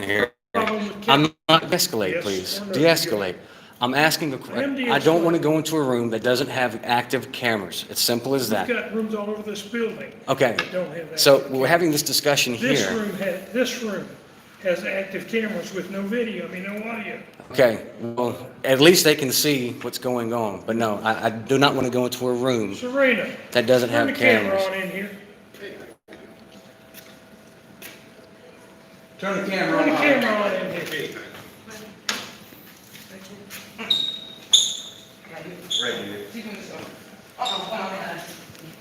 here. Problem with I'm cameras. not, de-escalate, Yes please. or no? De-escalate. I'm asking, I don't want to go into a room that doesn't have active cameras. It's simple as We've that. got rooms all over this building. Okay. That don't have So active we're cameras. having this discussion This here. room has active cameras with no video, no audio. Okay, well, at least they can see what's going on. But no, I do not want to go into a room Serena, that doesn't turn the have camera cameras. on in here. Turn the Turn the camera on in here.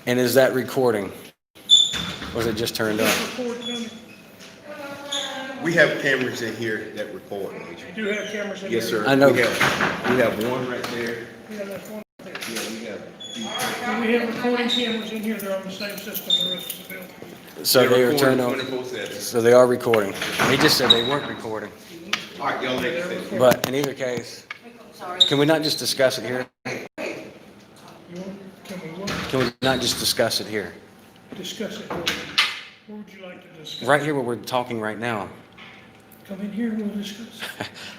And is that recording? Was it just turned on? Record, Tony. We have cameras in here that record. Major. You do have cameras in here? Yes, sir. I know. We have one right there. Yeah, that's one there. Yeah, we have. Do we have recording cameras in here? They're on the same system the rest of the building. So they are turned on. 24/7. So they are recording. He just said they weren't recording. All right, y'all make it safe. But in either case, can we not just discuss it here? Can we what? Can we not just discuss it here? Discuss it? Where would you like to discuss? Right here where we're talking right now. Come in here and we'll discuss.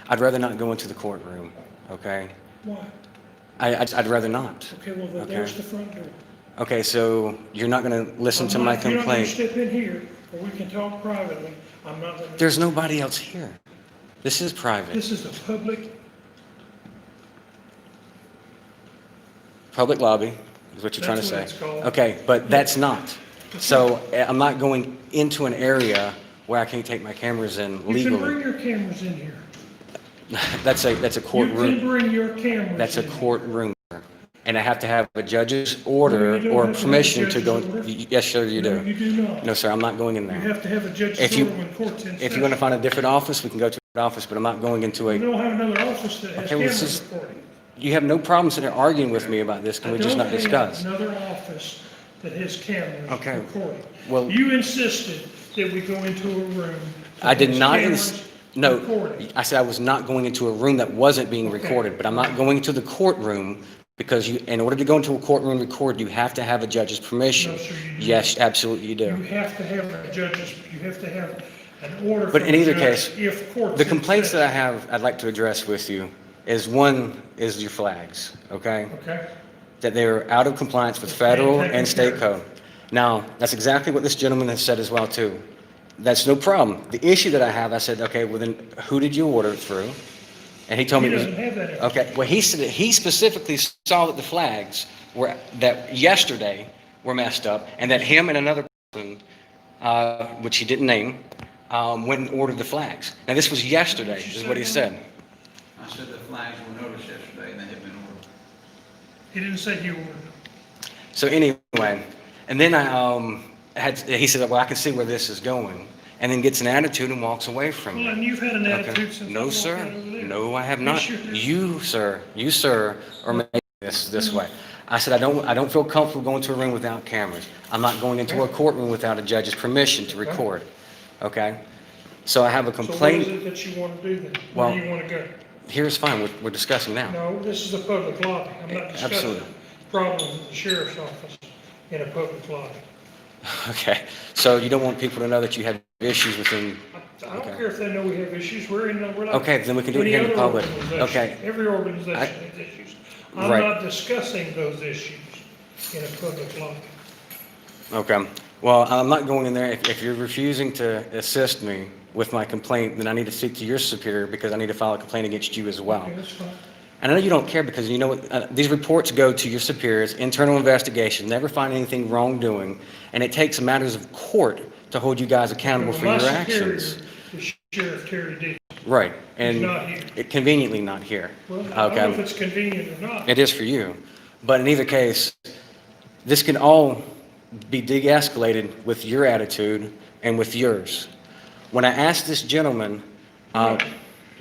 I'd rather not go into the courtroom, okay? Why? I'd rather not. Okay, well, then Okay. there's the front door. Okay, so you're not going to listen to my You're not gonna complaint. step in here, or we can talk privately. I'm not gonna. There's nobody else here. This is private. This is a Public lobby is what you're trying to That's say. what it's called. Okay, but that's not. So I'm not going into an area where I can't take my cameras in you can bring legally. your cameras in here. That's a You can courtroom. bring your cameras. That's a in here. courtroom. And I have to have a judge's order No, you don't or have to have a permission to go. judge's order. Yes, sir, you No, you do. do not. No, sir, I'm not going in You there. have to have a judge's If you- order when court's in If you want to session. find a different office, we can go to an office, but I'm not going into We a, don't have another office that has Okay, well, this cameras is- recording. you have no problem sitting there arguing with me about this. Can we just not discuss? I don't have another office that has cameras Okay. recording. Well- You insisted that we go into a room. that I did has not, cameras no, recording. I said I was not going into a room that wasn't being Okay. recorded, but I'm not going into the courtroom because in order to go into a courtroom and record, you have to have a judge's permission. No, sir, you do Yes, absolutely you You do. have to have a judge's, you have to have an order But from in the either judge case, if court's The in complaints that I session. have, I'd like to address with you is one is your flags, okay? Okay? That they're out of compliance with federal and state code. Now, that's exactly what this gentleman has said as well too. That's no problem. The issue that I have, I said, okay, well then, who did you order it through? And he told He me, it was- doesn't have that. information. okay, well, he said that he specifically saw that the flags were, that yesterday were messed up, and that him and another person, which he didn't name, went and ordered the flags. Now, this was yesterday, is what he said. I said the flags were noticed yesterday and they had been ordered. He didn't say he ordered them. So anyway, and then he said, well, I can see where this is going, and then gets an attitude and walks away from Well, me. and you've had an Okay. attitude since. I No, walked sir. out over there. No, I have Yes, not. you have. You, sir, are making this way. I said, I don't feel comfortable going to a room without cameras. I'm not going into a courtroom without a judge's permission to record, okay? So I have a So what is complaint. it that you want to do then? Well- Where do you want to go? Here's fine, we're discussing now. No, this is a public lobby. I'm not discussing Absolutely. problems in the sheriff's office in a public lobby. Okay, so you don't want people to know that you have issues within, I don't Okay. care if they know we have issues, we're like. Okay, then we can do it any here in other public. organization. Okay. Every organization has issues. I'm Right. not discussing those issues in a public lobby. okay. Well, I'm not going in there. If you're refusing to assist me with my complaint, then I need to speak to your superior because I need to file a complaint against you as well. Okay, that's fine. And I know you don't care because you know what, these reports go to your superiors, internal investigation, never find anything wrongdoing, and it takes matters of court to hold you guys accountable for My your superior actions. is Sheriff Terry D. Right, He's and not here. it conveniently not here. Well, I don't know if Okay, it's convenient or not. it is for you. But in either case, this can all be de-escalated with your attitude and with yours. When I asked this gentleman, I'm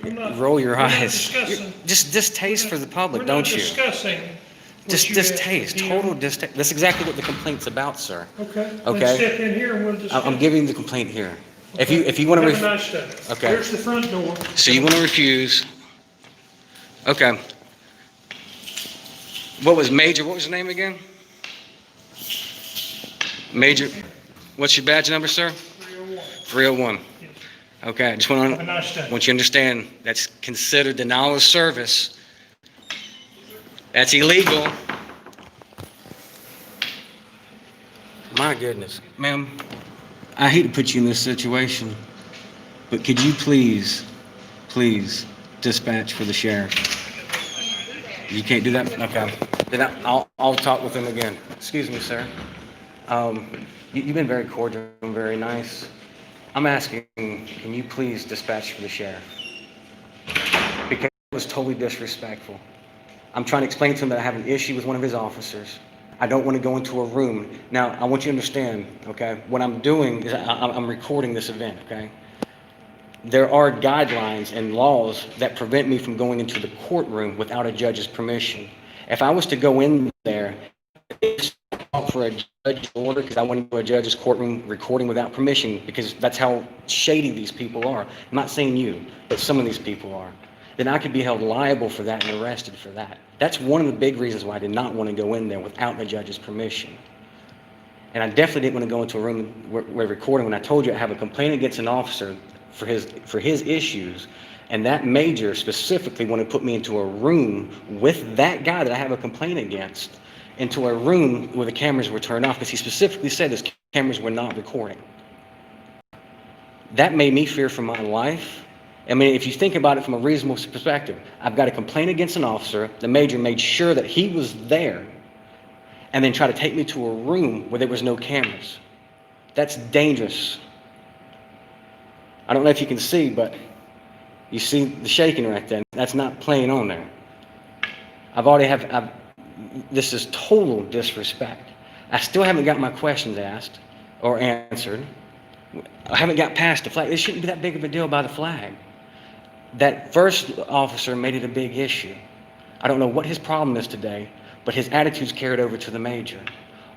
not- roll your we're not eyes. discussing- Just distaste for the public, don't you? We're not discussing. what Just you asked distaste, him. total distaste. That's exactly what the complaint's about, sir. Okay. Okay. Then step in here and we'll discuss. I'm giving the complaint here. If you want to, Have a nice day. Okay. There's the front door. so you want to refuse? Okay. What was his name again? Major, what's your badge number, sir? 301. 301. Okay, I just want Have a nice day. you to understand, that's considered denial of service. That's illegal. My goodness. Ma'am, I hate to put you in this situation, but could you please dispatch for the sheriff? You can't do that? Okay. Then I'll talk with him again. Excuse me, sir. You've been very cordial and very nice. I'm asking, can you please dispatch for the sheriff? Because it was totally disrespectful. I'm trying to explain to him that I have an issue with one of his officers. I don't want to go into a room. Now, I want you to understand, okay? What I'm doing is I'm recording this event, okay? There are guidelines and laws that prevent me from going into the courtroom without a judge's permission. If I was to go in there for a judge's order, because I went into a judge's courtroom recording without permission, because that's how shady these people are. I'm not saying you, but some of these people are. Then I could be held liable for that and arrested for that. That's one of the big reasons why I did not want to go in there without the judge's permission. And I definitely didn't want to go into a room where we're recording when I told you I have a complaint against an officer for his issues, and that major specifically wanted to put me into a room with that guy that I have a complaint against, into a room where the cameras were turned off, because he specifically said his cameras were not recording. That made me fear for my life. I mean, if you think about it from a reasonable perspective, I've got a complaint against an officer. The major made sure that he was there and then tried to take me to a room where there was no cameras. That's dangerous. I don't know if you can see, but you see the shaking right there. That's not playing on there. This is total disrespect. I still haven't got my questions asked or answered. I haven't got past the flag. It shouldn't be that big of a deal by the flag. That first officer made it a big issue. I don't know what his problem is today, but his attitude's carried over to the major.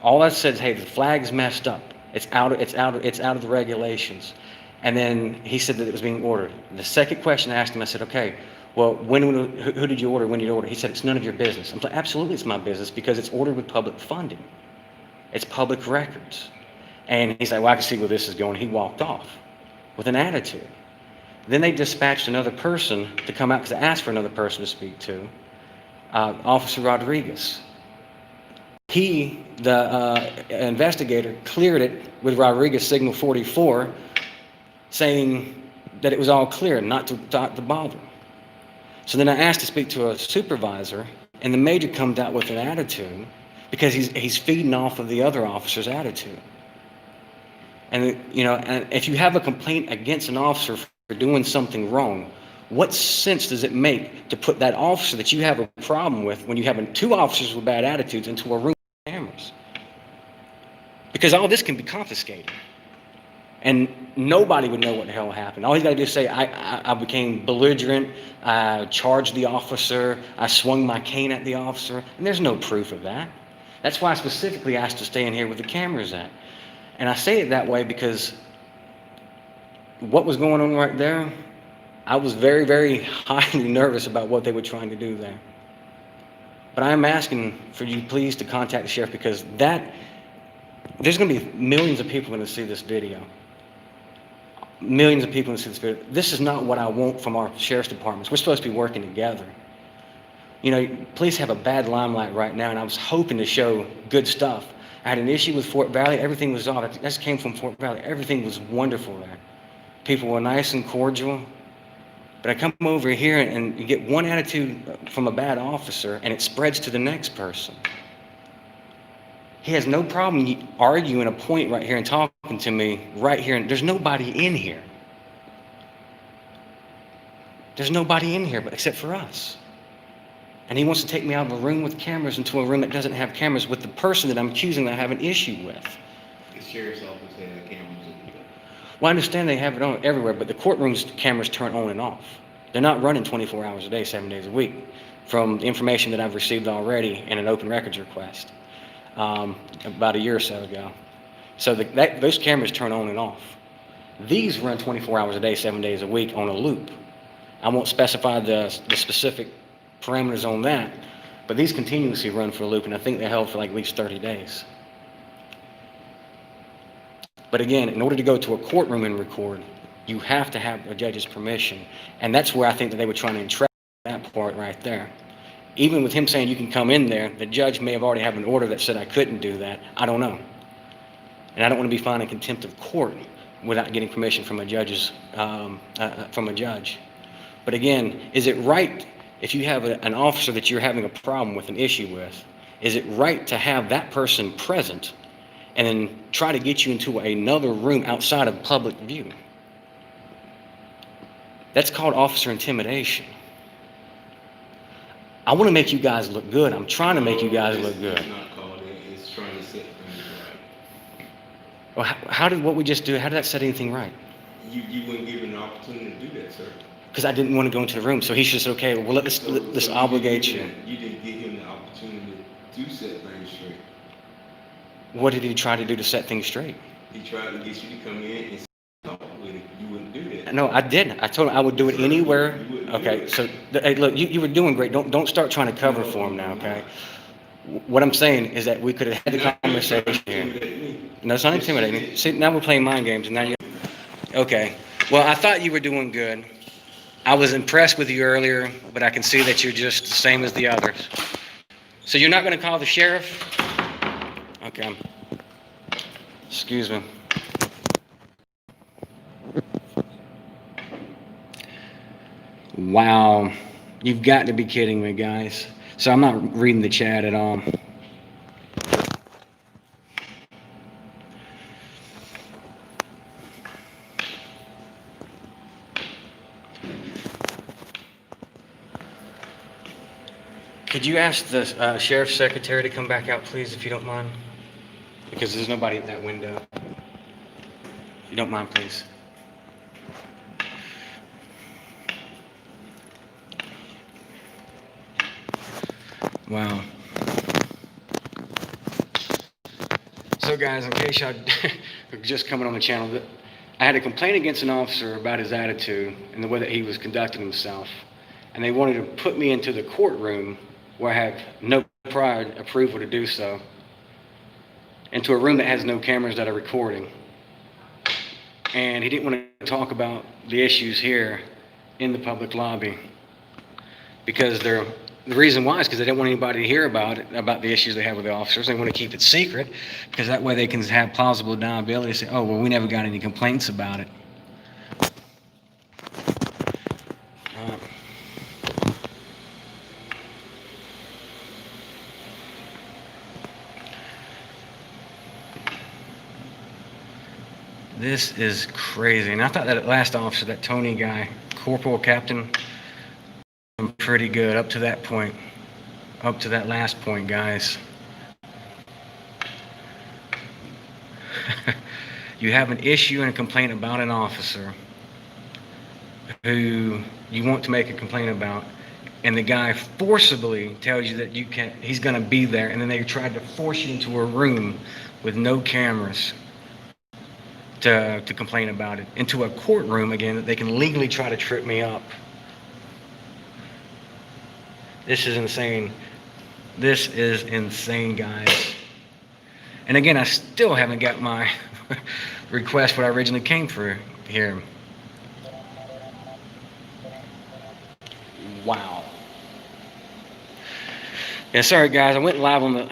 All I said is, hey, the flag's messed up. It's out of the regulations. And then he said that it was being ordered. The second question I asked him, I said, okay, well, who did you order? When did you order? He said, it's none of your business. I'm like, absolutely it's my business, because it's ordered with public funding. It's public records. And he's like, well, I can see where this is going. He walked off with an attitude. Then they dispatched another person to come out, because I asked for another person to speak to, Officer Rodriguez. The investigator, cleared it with Rodriguez signal 44, saying that it was all clear, not to bother. So then I asked to speak to a supervisor, and the major comes out with an attitude because he's feeding off of the other officer's attitude. And and if you have a complaint against an officer for doing something wrong, what sense does it make to put that officer that you have a problem with, when you have two officers with bad attitudes, into a room with cameras? Because all this can be confiscated. And nobody would know what the hell happened. All he's got to do is say, I became belligerent, I charged the officer, I swung my cane at the officer, and there's no proof of that. That's why I specifically asked to stay in here with the cameras at. And I say it that way because what was going on right there, I was very, very highly nervous about what they were trying to do there. But I'm asking for you please to contact the sheriff, because there's going to be millions of people going to see this video. Millions of people going to see this video. This is not what I want from our sheriff's departments. We're supposed to be working together. Police have a bad limelight right now, and I was hoping to show good stuff. I had an issue with Fort Valley. Everything was off. I just came from Fort Valley. Everything was wonderful there. People were nice and cordial. But I come over here and you get one attitude from a bad officer, and it spreads to the next person. He has no problem arguing a point right here and talking to me right here. And there's nobody in here. There's nobody in here except for us. And he wants to take me out of a room with cameras into a room that doesn't have cameras with the person that I'm accusing that I have an issue with. The sheriff's office has cameras. Well, I understand they have it on everywhere, but the courtroom's cameras turn on and off. They're not running 24 hours a day, 7 days a week, from the information that I've received already in an open records request about a year or so ago. So those cameras turn on and off. These run 24 hours a day, 7 days a week on a loop. I won't specify the specific parameters on that, but these continuously run for a loop, and I think they're held for like at least 30 days. But again, in order to go to a courtroom and record, You have to have a judge's permission. And that's where I think that they were trying to entrap that part right there. Even with him saying you can come in there, the judge may have already had an order that said I couldn't do that. I don't know. And I don't want to be fined in contempt of court without getting permission from a judge. But again, is it right if you have an officer that you're having a problem with, an issue with, is it right to have that person present and then try to get you into another room outside of public view? That's called officer intimidation. I want to make you guys look good. I'm trying to make you guys look good. It's not called in, it's trying to set things right. Well, how did what we just do, how did that set anything right? You weren't given an opportunity to do that, sir. Because I didn't want to go into the room. So he should say, okay, well, let's obligate you. You didn't give him the opportunity to set things straight. What did he try to do to set things straight? He tried to get you to come in and talk with it. You wouldn't do that. No, I didn't. I told him I would do it anywhere. Okay, so, hey, look, you were doing great. Don't start trying to cover for him now, okay? What I'm saying is that we could have had the conversation here. No, it's not intimidating. See, now we're playing mind games, and now you. Okay. Well, I thought you were doing good. I was impressed with you earlier, but I can see that you're just the same as the others. So you're not going to call the sheriff? Okay. Excuse me. Wow. You've got to be kidding me, guys. So I'm not reading the chat at all. Could you ask the sheriff's secretary to come back out, please, if you don't mind? Because there's nobody at that window. If you don't mind, please. Wow. So guys, in case y'all are just coming on the channel, I had a complaint against an officer about his attitude and the way that he was conducting himself. And they wanted to put me into the courtroom where I have no prior approval to do so, into a room that has no cameras that are recording. And he didn't want to talk about the issues here in the public lobby because the reason why is because they didn't want anybody to hear about the issues they have with the officers. They want to keep it secret because that way they can have plausible deniability, say, oh, well, we never got any complaints about it. This is crazy. And I thought that last officer, that Tony guy, corporal captain, pretty good up to that point, up to that last point, guys. You have an issue and a complaint about an officer who you want to make a complaint about, and the guy forcibly tells you that you can't, he's going to be there, and then they tried to force you into a room with no cameras to complain about it, into a courtroom again that they can legally try to trip me up. This is insane. This is insane, guys. And again, I still haven't got my request what I originally came for here. Wow. Yeah, sorry guys, I went live on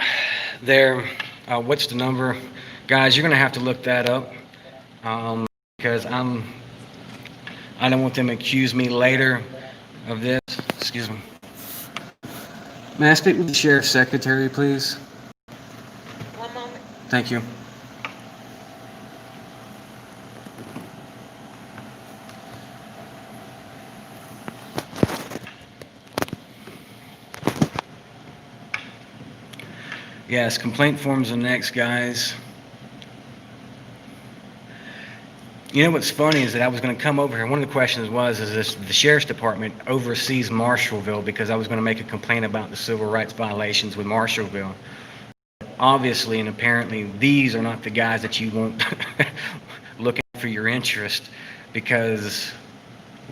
there. What's the number? Guys, you're gonna have to look that up. Because I don't want them to accuse me later of this. Excuse me. May I speak with the sheriff's secretary, please? One moment. Thank you. Yes, complaint forms are next, guys. You know what's funny is that I was going to come over here. One of the questions was, the sheriff's department oversees Marshallville because I was going to make a complaint about the civil rights violations with Marshallville. Obviously and apparently, these are not the guys that you want looking for your interest because,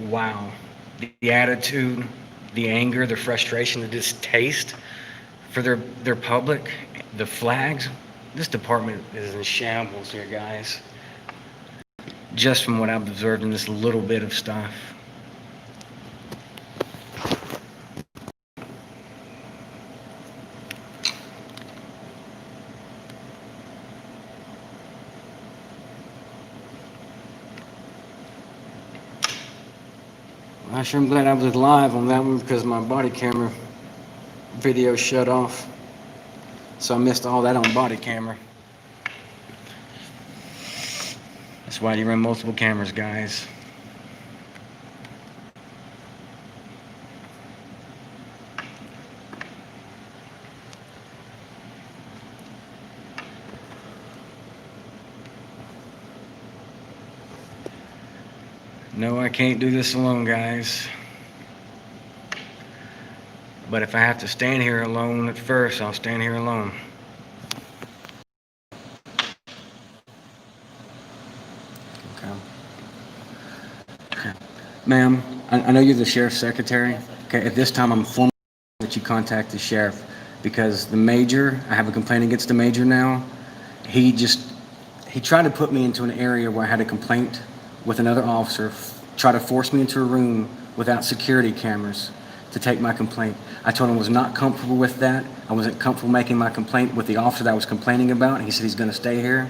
wow, the attitude, the anger, the frustration, the distaste for their public, the flags. This department is in shambles here, guys. just from what I've observed in this little bit of stuff. I sure am glad I was live on that one because my body camera video shut off. So I missed all that on body camera. That's why you run multiple cameras, guys. No, I can't do this alone, guys. But if I have to stand here alone at first, I'll stand here alone. Okay. Ma'am, I know you're the sheriff's secretary. Okay, at this time, I'm informing that you contact the sheriff because the major, I have a complaint against the major now. He tried to put me into an area where I had a complaint with another officer, try to force me into a room without security cameras to take my complaint. I told him I was not comfortable with that. I wasn't comfortable making my complaint with the officer that I was complaining about. He said he's going to stay here.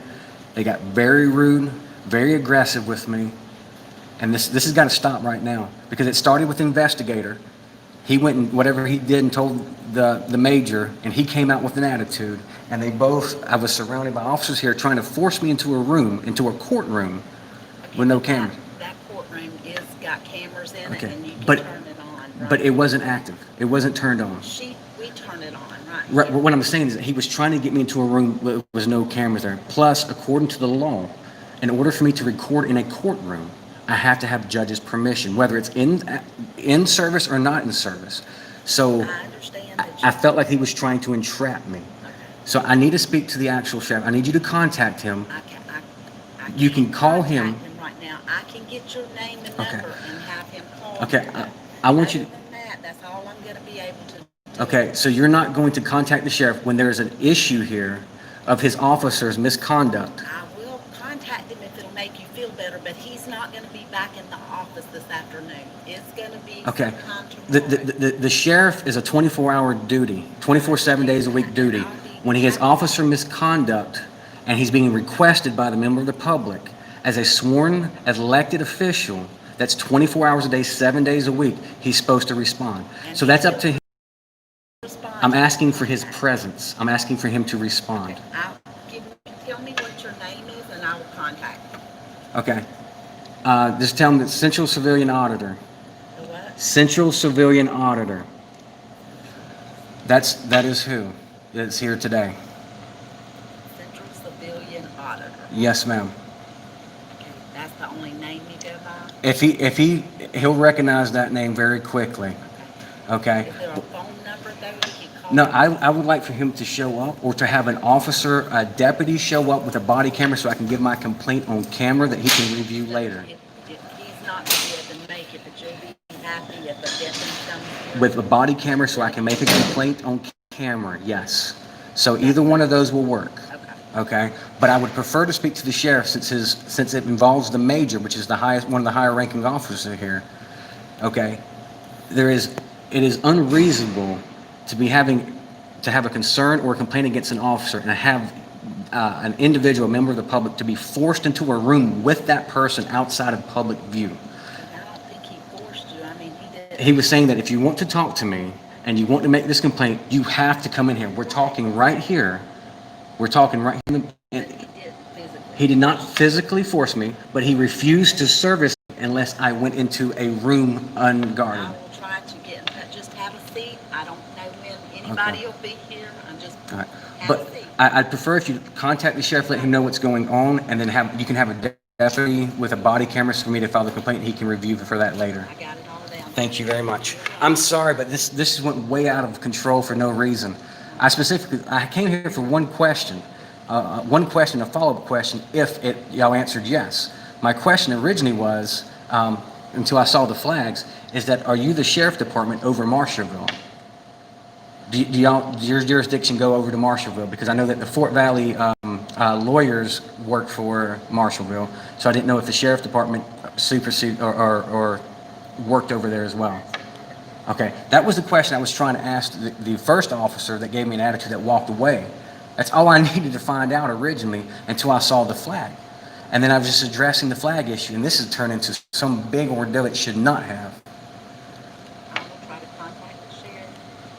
They got very rude, very aggressive with me. And this has got to stop right now because it started with the investigator. He went and whatever he did and told the major, and he came out with an attitude. And I was surrounded by officers here trying to force me into a courtroom with no cameras. That courtroom got cameras in it Okay, and you can but- turn it on, right? But it wasn't active. It wasn't turned on. We turn it on, right? Right, what I'm saying is that he was trying to get me into a room where there was no cameras there. Plus, according to the law, in order for me to record in a courtroom, I have to have judge's permission, whether it's in service or not in service. So I understand that I felt like he was trying to entrap me. So I need to speak to the actual sheriff. I need you to contact him. I You can can't call contact him. right now. I can get your name and Okay. number and have him call Okay, you. I want you Other than that, that's all I'm gonna be able to do. Okay, so you're not going to contact the sheriff when there's an issue here of his officer's misconduct. I will contact him if it'll make you feel better, but he's not gonna be back in the office this afternoon. It's gonna be Okay. sometime The, tomorrow. the sheriff is a 24-hour duty, 7 days a week duty. When he has officer misconduct and he's being requested by the member of the public as a sworn elected official, that's 24 hours a day, 7 days a week, he's supposed to respond. So that's up to him. Respond. I'm asking for his presence. I'm asking for him to respond. Tell me what your name is and I will contact you. Okay. Just tell him that Central Civilian Auditor. The what? Central Civilian Auditor. That is who is here today. Central Civilian Auditor. Yes, ma'am. Okay, that's the only name you go by? If he'll recognize that name very quickly. Okay. Is there a phone number though he can call? No, I would like for him to show up or to have an officer, a deputy show up with a body camera so I can give my complaint on camera that he can review later. If he's not gonna be able to make it, but you'll be happy if a deputy comes here? With a body camera so I can make a complaint on camera, yes. So either one of those will work. Okay. Okay, but I would prefer to speak to the sheriff since it involves the major, which is one of the higher ranking officers here. Okay, it is unreasonable to have a concern or a complaint against an officer and have an individual, a member of the public, to be forced into a room with that person outside of public view. I don't think he forced you. I mean, he did. He was saying that if you want to talk to me and you want to make this complaint, you have to come in here. We're talking right here. We're talking right here. He did physically. He did not physically force me, but he refused to service me unless I went into a room unguarded. I will try to get in touch. Just have a seat. I don't know when anybody Okay. will be here. I'm just All right. have But a seat. I'd prefer if you contact the sheriff, let him know what's going on, and then you can have a deputy with a body camera for me to file the complaint. He can review for that later. I got it all down. Thank you very much. I'm sorry, but this went way out of control for no reason. I came here for one question, a follow-up question, if y'all answered yes. My question originally was, until I saw the flags, is that are you the sheriff department over Marshallville? Does your jurisdiction go over to Marshallville? Because I know that the Fort Valley lawyers work for Marshallville, so I didn't know if the sheriff department supersede or worked over there as well. Okay, that was the question I was trying to ask the first officer that gave me an attitude that walked away. That's all I needed to find out originally until I saw the flag. And then I was just addressing the flag issue, and this has turned into some big ordeal it should not have. I will try to contact the sheriff.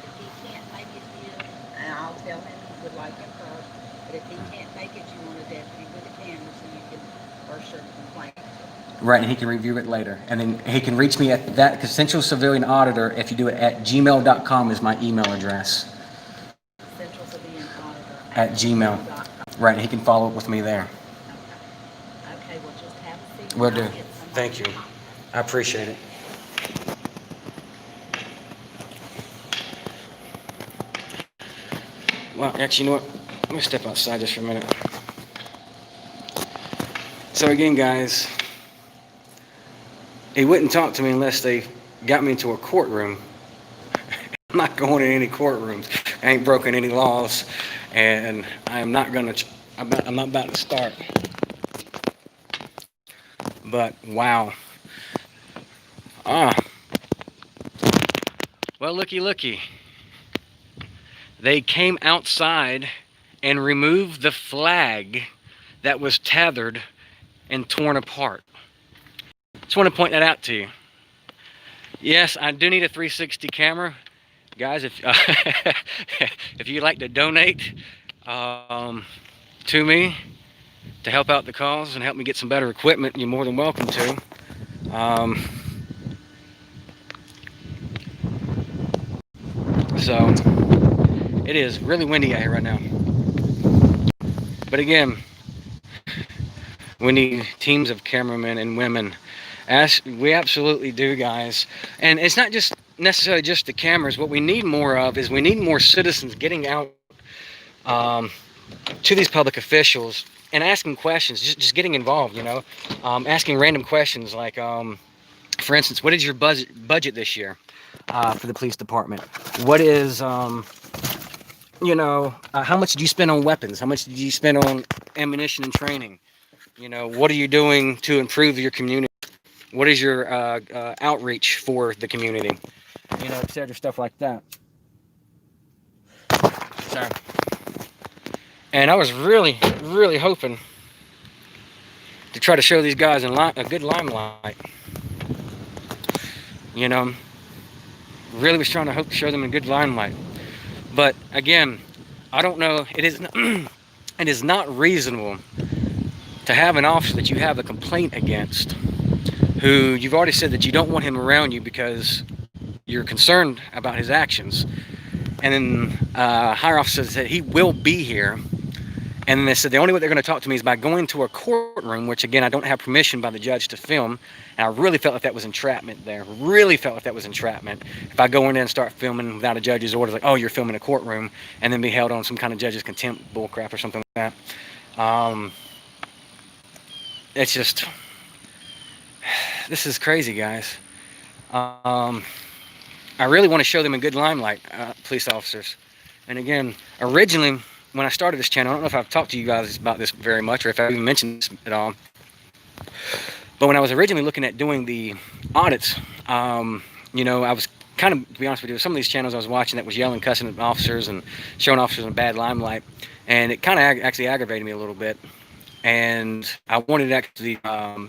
If he can't make it here, and I'll tell him you would like him first. But if he can't make it, you want a deputy with a camera so you can first your complaint. Right, and he can review it later. And then he can reach me at that, because Central Civilian Auditor, if you do it at gmail.com is my email address. Central Civilian Auditor. At Gmail. Right, and he can follow up with me there. Okay, well, just have a seat. Will I'll do. get somebody. Thank you. I appreciate it. Well, actually, you know what? Let me step outside just for a minute. So again, guys, he wouldn't talk to me unless they got me into a courtroom. I'm not going in any courtrooms. I ain't broken any laws, and I'm not gonna. I'm not about to start. But wow. Well, looky. They came outside and removed the flag that was tethered and torn apart. Just want to point that out to you. Yes, I do need a 360 camera. Guys, if if you'd like to donate to me to help out the cause and help me get some better equipment, you're more than welcome to. So it is really windy out here right now. But again, we need teams of cameramen and women. We absolutely do, guys. And it's not just necessarily just the cameras. What we need more of is we need more citizens getting out to these public officials and asking questions, just getting involved, you know, asking random questions like, for instance, what is your budget this year for the police department? What is, you know, how much did you spend on weapons? How much did you spend on ammunition and training? You know, what are you doing to improve your community? What is your outreach for the community? You know, etc., stuff like that. Sorry. And I was really hoping to try to show these guys a good limelight. You know, really was trying to hope to show them a good limelight. But again, I don't know. It is not reasonable to have an officer that you have a complaint against, who you've already said that you don't want him around you because you're concerned about his actions, and then higher officer said he will be here, and then they said the only way they're going to talk to me is by going to a courtroom, which again I don't have permission by the judge to film, and I really felt like that was entrapment there. Really felt like that was entrapment. If I go in there and start filming without a judge's order, like, oh, you're filming a courtroom, and then be held on some kind of judge's contempt bullcrap or something like that. It's just, this is crazy, guys. I really want to show them a good limelight, police officers. And again, originally, when I started this channel, I don't know if I've talked to you guys about this very much or if I've even mentioned this at all. But when I was originally looking at doing the audits, you know, I was kind of, to be honest with you, some of these channels I was watching that was yelling, cussing at officers and showing officers in a bad limelight. And it kind of actually aggravated me a little bit. And I wanted to actually,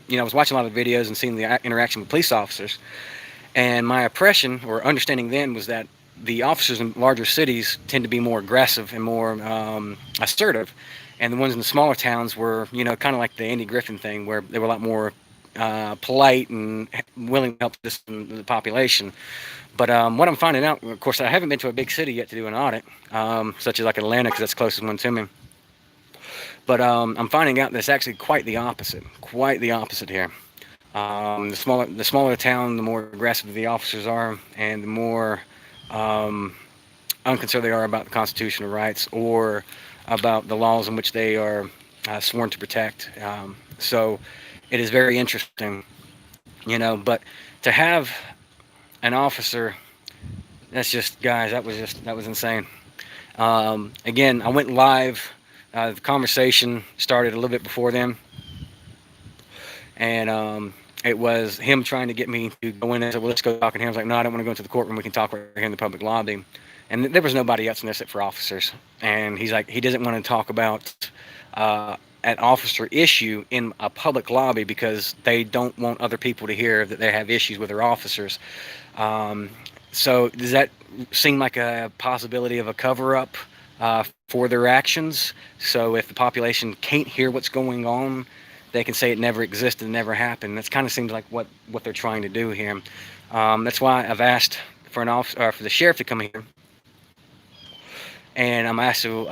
you know, I was watching a lot of videos and seeing the interaction with police officers. And my impression or understanding then was that the officers in larger cities tend to be more aggressive and more assertive. And the ones in the smaller towns were, you know, kind of like the Andy Griffin thing, where they were a lot more polite and willing to help the population. But what I'm finding out, of course, I haven't been to a big city yet to do an audit, such as like Atlanta, because that's the closest one to me. But I'm finding out that it's actually quite the opposite here. The smaller the town, the more aggressive the officers are, and the more unconcerned they are about the constitutional rights or about the laws in which they are sworn to protect. So it is very interesting, you know. But to have an officer, that's just, guys, that was insane. Again, I went live the conversation started a little bit before then, and it was him trying to get me to go in and say, well, let's go talk. And he was like, no, I don't want to go into the courtroom. We can talk right here in the public lobby. And there was nobody else in there except for officers. And he's like, he doesn't want to talk about an officer issue in a public lobby because they don't want other people to hear that they have issues with their officers. So does that seem like a possibility of a cover-up for their actions? So if the population can't hear what's going on, they can say it never existed, never happened. That kind of seems like what they're trying to do here. That's why I've asked for for the sheriff to come here, and I'm asked to,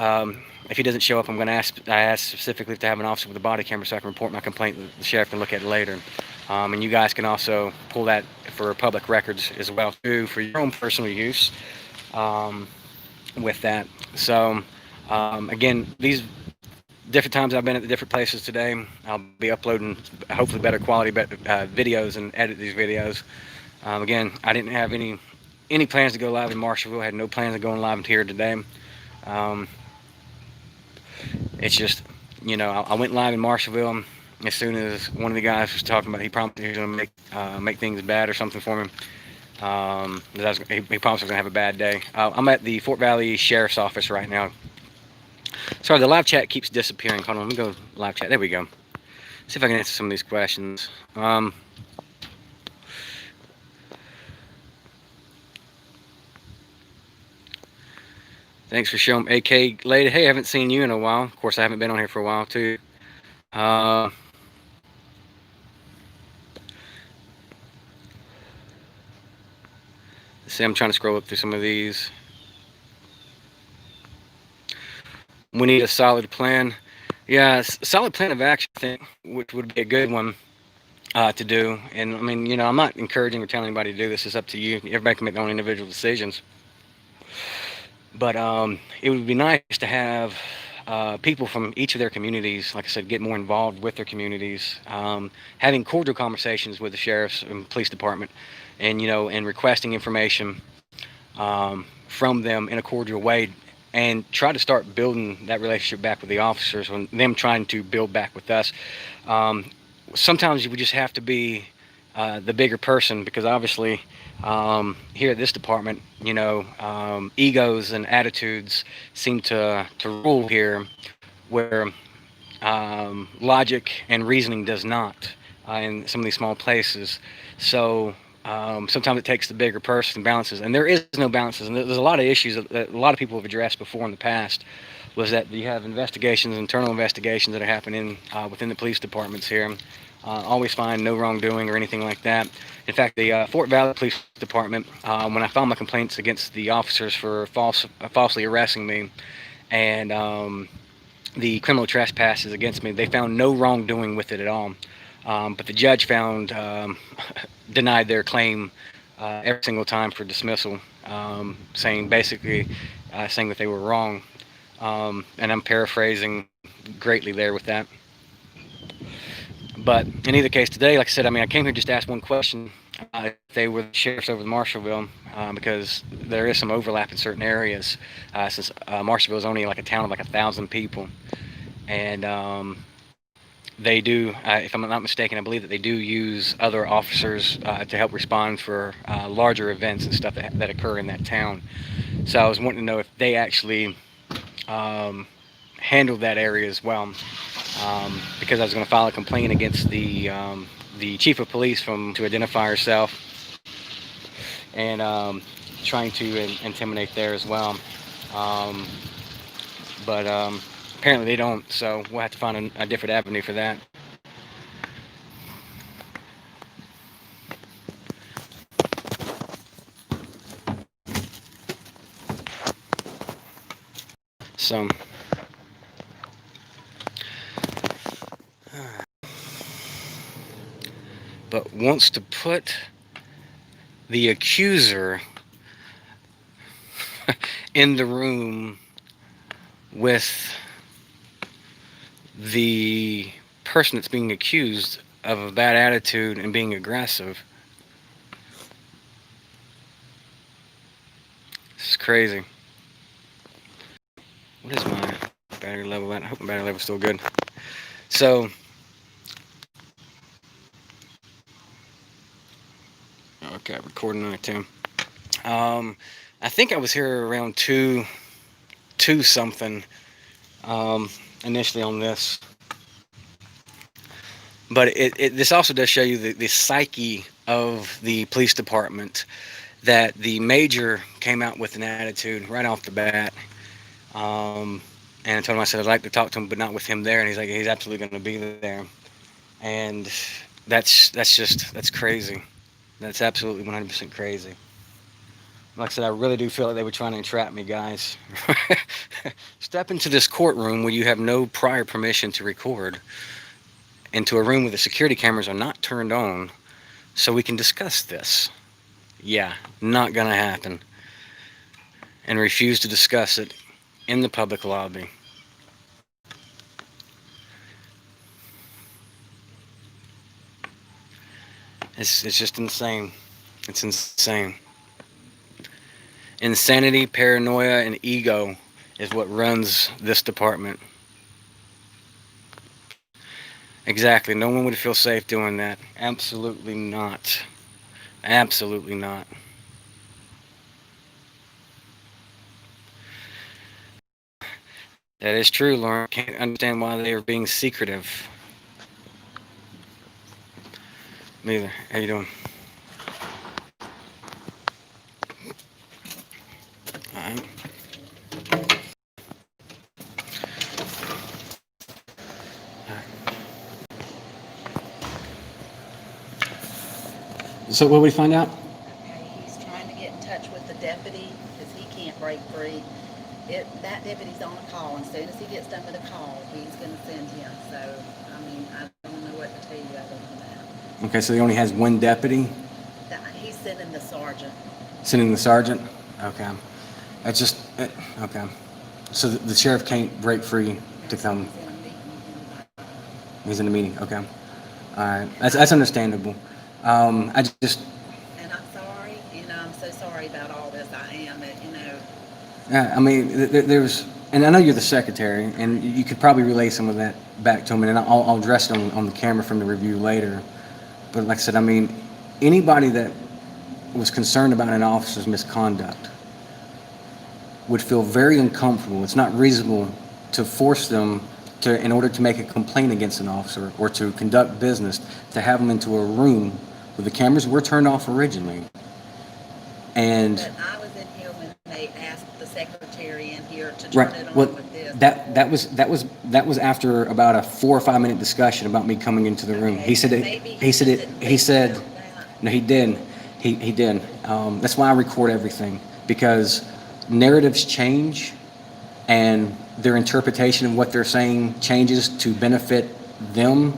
if he doesn't show up, I asked specifically to have an officer with a body camera so I can report my complaint. The sheriff can look at it later, and you guys can also pull that for public records as well too, for your own personal use with that. So again, these different times I've been at the different places today. I'll be uploading hopefully better quality videos and edit these videos. Again, I didn't have any plans to go live in Marshallville. I had no plans of going live here today. It's just, you know, I went live in Marshallville as soon as one of the guys was talking about, he promised he was going to make things bad or something for me. He promised I was going to have a bad day. I'm at the Fort Valley Sheriff's Office right now. Sorry, the live chat keeps disappearing. Hold on, let me go live chat. There we go. See if I can answer some of these questions. Thanks for showing AK lady. Hey, I haven't seen you in a while. Of course, I haven't been on here for a while too. See, I'm trying to scroll up through some of these. We need a solid plan. Yeah, a solid plan of action, I think, which would be a good one to do. And I mean, you know, I'm not encouraging or telling anybody to do this. It's up to you. Everybody can make their own individual decisions. But it would be nice to have people from each of their communities, like I said, get more involved with their communities, having cordial conversations with the sheriffs and police department, and, you know, and requesting information from them in a cordial way, and try to start building that relationship back with the officers and them trying to build back with us. Sometimes you would just have to be the bigger person, because obviously here at this department, you know, egos and attitudes seem to rule here, where logic and reasoning does not in some of these small places. So sometimes it takes the bigger person balances, and there is no balances. And there's a lot of issues that a lot of people have addressed before in the past, was that you have investigations, internal investigations that are happening within the police departments here. Always find no wrongdoing or anything like that. In fact, the Fort Valley Police Department, when I filed my complaints against the officers for falsely arresting me, and the criminal trespasses against me, they found no wrongdoing with it at all. But the judge found denied their claim every single time for dismissal, saying that they were wrong. And I'm paraphrasing greatly there with that. But in either case, today, like I said, I mean, I came here just to ask one question. If they were the sheriffs over Marshallville, because there is some overlap in certain areas, since Marshallville is only like a town of like 1,000 people. And they do, if I'm not mistaken, I believe that they do use other officers to help respond for larger events and stuff that occur in that town. So I was wanting to know if they actually handled that area as well, because I was going to file a complaint against the chief of police to identify herself, and trying to intimidate there as well. But apparently they don't, so we'll have to find a different avenue for that. So but wants to put the accuser in the room with the person that's being accused of a bad attitude and being aggressive. This is crazy. What is my battery level at? hope my battery level's still good. So, okay, recording on it too. I think I was here around two something initially on this. But this also does show you the psyche of the police department, that the major came out with an attitude right off the bat. And I told him, I said, I'd like to talk to him, but not with him there. And he's like, he's absolutely going to be there. And that's crazy. That's absolutely 100% crazy. Like I said, I really do feel like they were trying to entrap me, guys. Step into this courtroom where you have no prior permission to record, into a room where the security cameras are not turned on, so we can discuss this. Yeah, not gonna happen. And refuse to discuss it in the public lobby. It's just insane. It's insane. Insanity, paranoia, and ego is what runs this department. Exactly. No one would feel safe doing that. Absolutely not. Absolutely not. That is true, Lauren. Can't understand why they are being secretive. Me either. How you doing? All right. So what did we find out? Okay, he's trying to get in touch with the deputy because he can't break free. That deputy's on a call, and as soon as he gets done with a call, he's gonna send him. So, I mean, I don't know what to tell you other than that. Okay, so he only has one deputy? He's sending the sergeant. Sending the sergeant? Okay. That's just, okay. So the sheriff can't break free to come. He's in a meeting. He's in a meeting, okay. All right, that's understandable. I just, And I'm sorry, I'm so sorry about all this. I am, yeah, I mean, there's, and I know you're the secretary, and you could probably relay some of that back to him, and I'll address it on the camera from the review later. But like I said, I mean, anybody that was concerned about an officer's misconduct would feel very uncomfortable. It's not reasonable to force them to, in order to make a complaint against an officer or to conduct business, to have them into a room where the cameras were turned off originally. And but I was in here when they asked the secretary in here to turn right, it on well, with this. that was after about a 4 or 5 minute discussion about me coming into the room. Okay, He said then it. maybe He said it. didn't He said, think about that. no, he did. He did. That's why I record everything, because narratives change, and their interpretation of what they're saying changes to benefit them.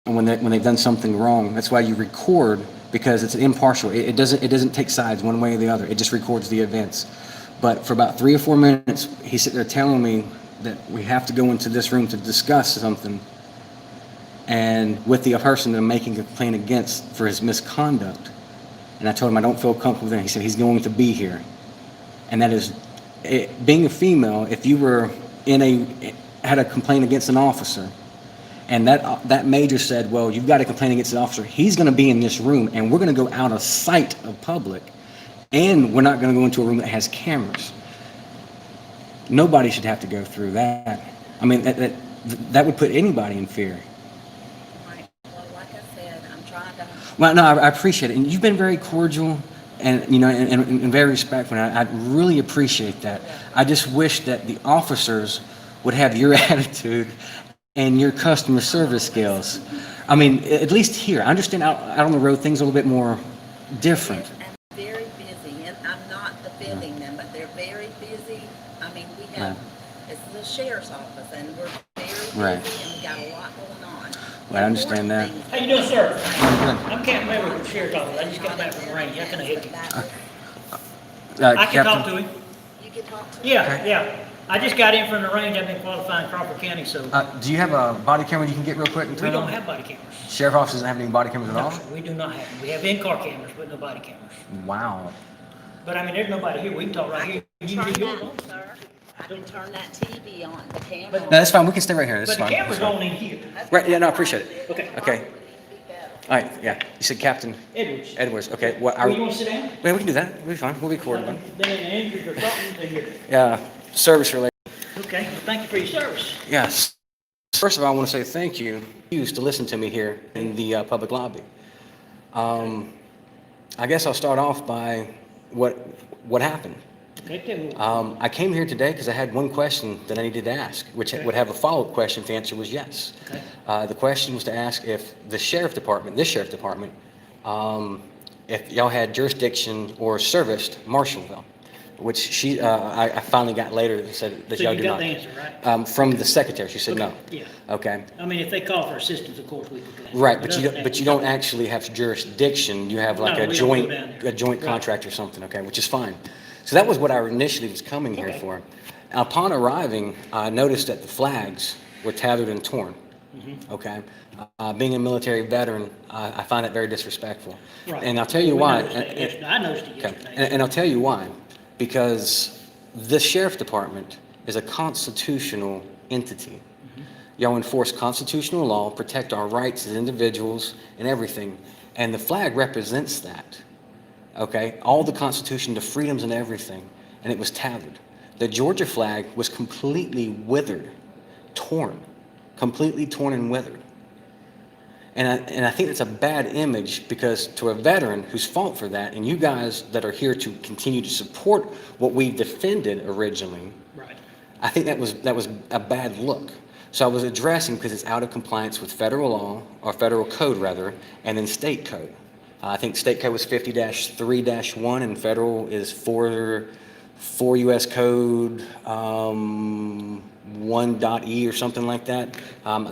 And when they've done something wrong, that's why you record, because it's impartial. It doesn't take sides one way or the other. It just records the events. But for about 3 or 4 minutes, he's sitting there telling me that we have to go into this room to discuss something, and with the person that I'm making a complaint against for his misconduct. And I told him I don't feel comfortable with him. He said he's going to be here. And that is, being a female, if you were had a complaint against an officer, and that major said, well, you've got a complaint against an officer, he's going to be in this room, and we're going to go out of sight of public, and we're not going to go into a room that has cameras. Nobody should have to go through that. I mean, that would put anybody in fear. Right. Well, like I said, I'm trying to. Well, no, I appreciate it, and you've been very cordial, and and very respectful. And I really appreciate that. I just wish that the officers would have your attitude and your customer service skills. I mean, at least here, I understand out on the road things are a little bit more different. I'm very busy, and I'm not defending them, but they're very busy. I mean, we have, it's the sheriff's office, and we're very busy, Right. and we got a lot going on. Right, I understand that. How you doing, sir? Good. I'm Captain Mayor with the Sheriff's Office. I just got back from the range. How can I help you? I can Captain- talk to him. You can talk to. Yeah, yeah. I just got in from the range. I've been qualifying Crawford County, so Do you have a body camera you can get real quick and we turn don't on? have body cameras. Sheriff office doesn't have any body cameras at No, all? sir, we do not have them. We have in-car cameras, but no body cameras. Wow. But I mean, there's nobody here. We can talk right here. You can do yours on. Sir. I can turn that TV on, the camera. But- No, that's fine. We can stay right here. That's But the fine. camera's That's fine. on in here. Right, yeah, no, I appreciate it. Okay. Okay. All right, yeah. You said Captain Edwards. Edwards. Okay. What? Well, you want to sit down? Yeah, we can do that. We'll be fine. We'll be recording. Been in injuries or something, then you're, Yeah. Service related. okay, well, thank you for your service. Yes. First of all, I want to say thank you. You used to listen to me here in the public lobby. I guess I'll start off by what happened. Okay, tell me. I came here today because I had one question that I needed to ask, which Okay. would have a follow-up question if the answer was yes. Okay. The question was to ask if the sheriff department, this sheriff department, if y'all had jurisdiction or serviced Marshallville, which I finally got later that said that So y'all you do got not. the answer, right? From the secretary, she said no. Yeah. Okay. I mean, if they call for assistance, of course, we could. do that. Right, but you other don't, than but you that, don't actually have jurisdiction. You have like No, a we don't go joint, down there. a joint Right. contract or something, okay, which is fine. So that was what I initially was coming here Okay. for. Upon arriving, I noticed that the flags were tattered and torn, Mm-hmm. okay? Being a military veteran, I find that very disrespectful. Right. And I'll tell you We why. noticed that yesterday. I noticed it Okay, yesterday. and I'll tell you why. Because this sheriff department is a constitutional entity. Y'all enforce constitutional law, protect our rights as individuals and everything, and the flag represents that. Okay, all the Constitution, the freedoms and everything, and it was tattered. The Georgia flag was completely withered, torn, completely torn and withered. And I think it's a bad image because to a veteran who's fought for that, and you guys that are here to continue to support what we defended originally, Right. I think that was a bad look. So I was addressing because it's out of compliance with federal law, or federal code rather, and then state code. I think state code was 50-3-1 and federal is 4 US code 1.e or something like that.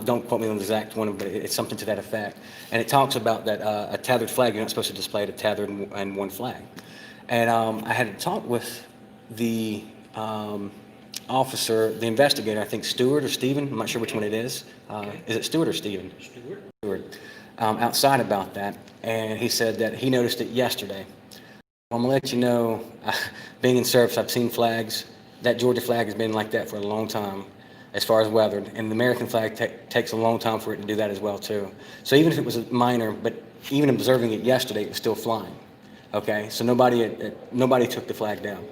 Don't quote me on the exact one, but it's something to that effect. And it talks about that a tethered flag, you're not supposed to display a tethered and one flag. And I had a talk with the officer, the investigator, I think Stewart or Stephen, I'm not sure which one it is. Is it Stewart or Stephen? Stewart. Outside about that, and he said that he noticed it yesterday. I'm gonna let you know, being in service, I've seen flags. That Georgia flag has been like that for a long time, as far as weathered, and the American flag takes a long time for it to do that as well too. So even if it was minor, but even observing it yesterday, it was still flying. Okay, so nobody took the flag down.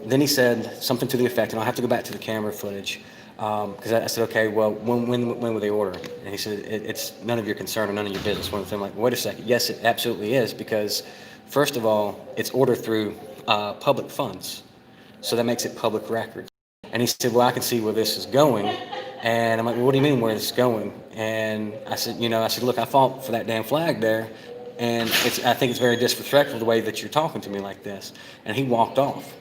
Then he said something to the effect, and I'll have to go back to the camera footage, because I said, okay, well, when will they order? And he said, it's none of your concern or none of your business. One of them, like, wait a second. Yes, it absolutely is, because first of all, it's ordered through public funds, so that makes it public record. And he said, well, I can see where this is going. And I'm like, well, what do you mean where this is going? And I said, look, I fought for that damn flag there. And I think it's very disrespectful the way that you're talking to me like this. And he walked off.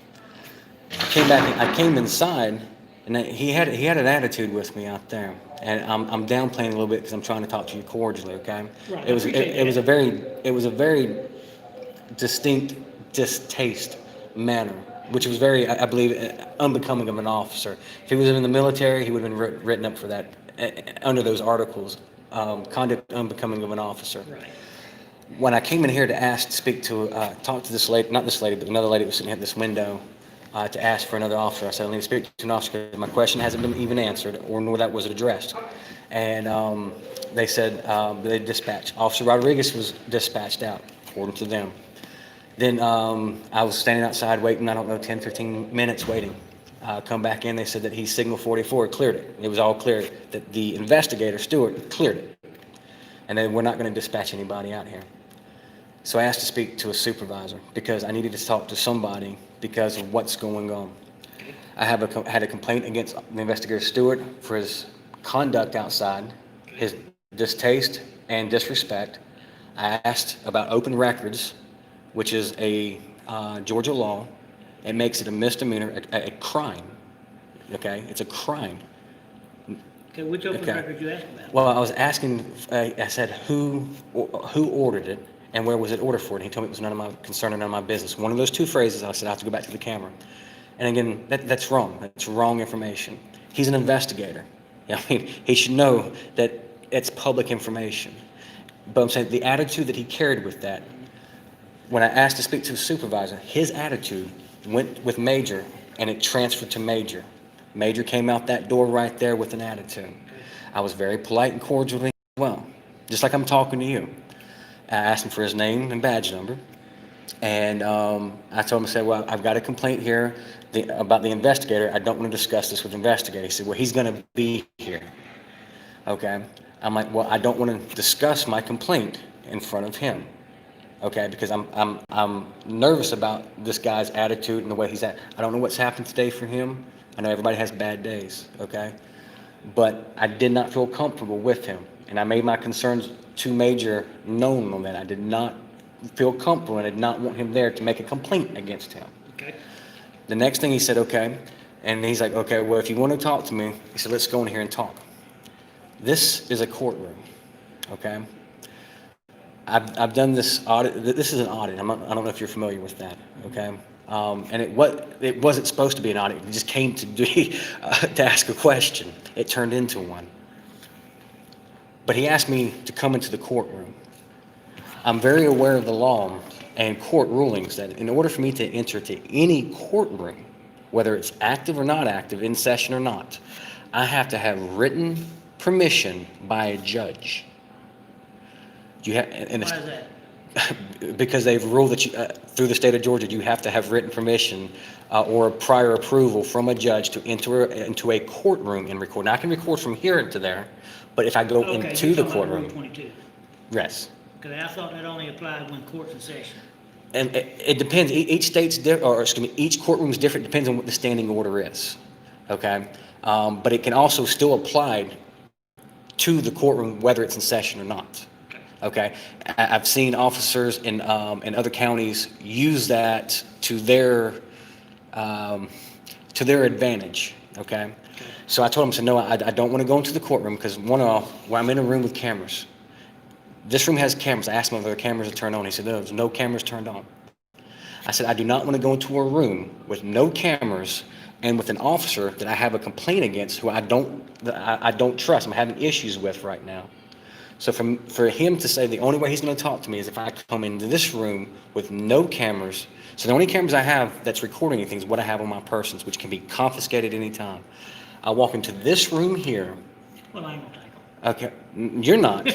I came inside, and he had an attitude with me out there. And I'm downplaying a little bit because I'm trying to talk to you cordially, okay? Right, It was I appreciate a very distinct distaste manner, which was very, I believe, unbecoming of an officer. If he was in the military, he would have been written up for that under those articles, conduct unbecoming of an officer. Right. When I came in here to talk to this lady, not this lady, but another lady who was sitting at this window, to ask for another officer, I said, I need to speak to an officer because my question hasn't been even answered, nor that was addressed. And they said they dispatched. Officer Rodriguez was dispatched out, according to them. Then I was standing outside waiting, 10, 15 minutes waiting. Come back in, they said that he signal 44 cleared it. It was all clear, that the investigator, Stewart, cleared it. And they were not going to dispatch anybody out here. So I asked to speak to a supervisor because I needed to talk to somebody because of what's going on. I had a complaint against the investigator Stewart for his conduct outside, his distaste and disrespect. I asked about open records, which is a Georgia law. It makes it a misdemeanor, a crime. Okay, it's a crime. Okay, which open Okay. record you asked about? Well, I was asking, I said, who ordered it and where was it ordered for? And he told me it was none of my concern and none of my business. One of those two phrases, I said, I have to go back to the camera. And again, that's wrong. That's wrong information. He's an investigator. I mean, he should know that it's public information. But I'm saying the attitude that he carried with that, when I asked to speak to the supervisor, his attitude went with Major and it transferred to Major. Major came out that door right there with an attitude. I was very polite and cordial as well, just like I'm talking to you. I asked him for his name and badge number, and I told him, I said, well, I've got a complaint here about the investigator. I don't want to discuss this with the investigator. He said, well, he's going to be here. Okay. I'm like, well, I don't want to discuss my complaint in front of him. Okay, because I'm nervous about this guy's attitude and the way he's at. I don't know what's happened today for him. I know everybody has bad days, okay? But I did not feel comfortable with him. And I made my concerns to Major known on that. I did not feel comfortable and I did not want him there to make a complaint against him. Okay. The next thing he said, okay. And he's like, okay, well, if you want to talk to me, he said, let's go in here and talk. This is a courtroom, okay? I've done this audit. This is an audit. I don't know if you're familiar with that, okay? And it wasn't supposed to be an audit. It just came to to ask a question. It turned into one. But he asked me to come into the courtroom. I'm very aware of the law and court rulings that in order for me to enter to any courtroom, whether it's active or not active, in session or not, I have to have written permission by a judge. Why is that? Because they've ruled that through the state of Georgia, you have to have written permission or prior approval from a judge to enter into a courtroom and record. Now, I can record from here to there, but if I go Okay, into you're the talking about Rule courtroom, 22. yes. Because I thought that only applied when court's in session. And it depends. Each state's each courtroom is different. Depends on what the standing order is. Okay, but it can also still apply to the courtroom whether it's in session or not. Okay, I've seen officers in other counties use that to their advantage. Okay, so I told him, I said, no, I don't want to go into the courtroom because I'm in a room with cameras. This room has cameras. I asked him if there are cameras to turn on. He said, no, there's no cameras turned on. I said, I do not want to go into a room with no cameras and with an officer that I have a complaint against who I don't trust, I'm having issues with right now. So for him to say the only way he's going to talk to me is if I come into this room with no cameras. So the only cameras I have that's recording anything is what I have on my persons, which can be confiscated anytime. I walk into this room here. Well, I ain't gonna take them. Okay, you're not.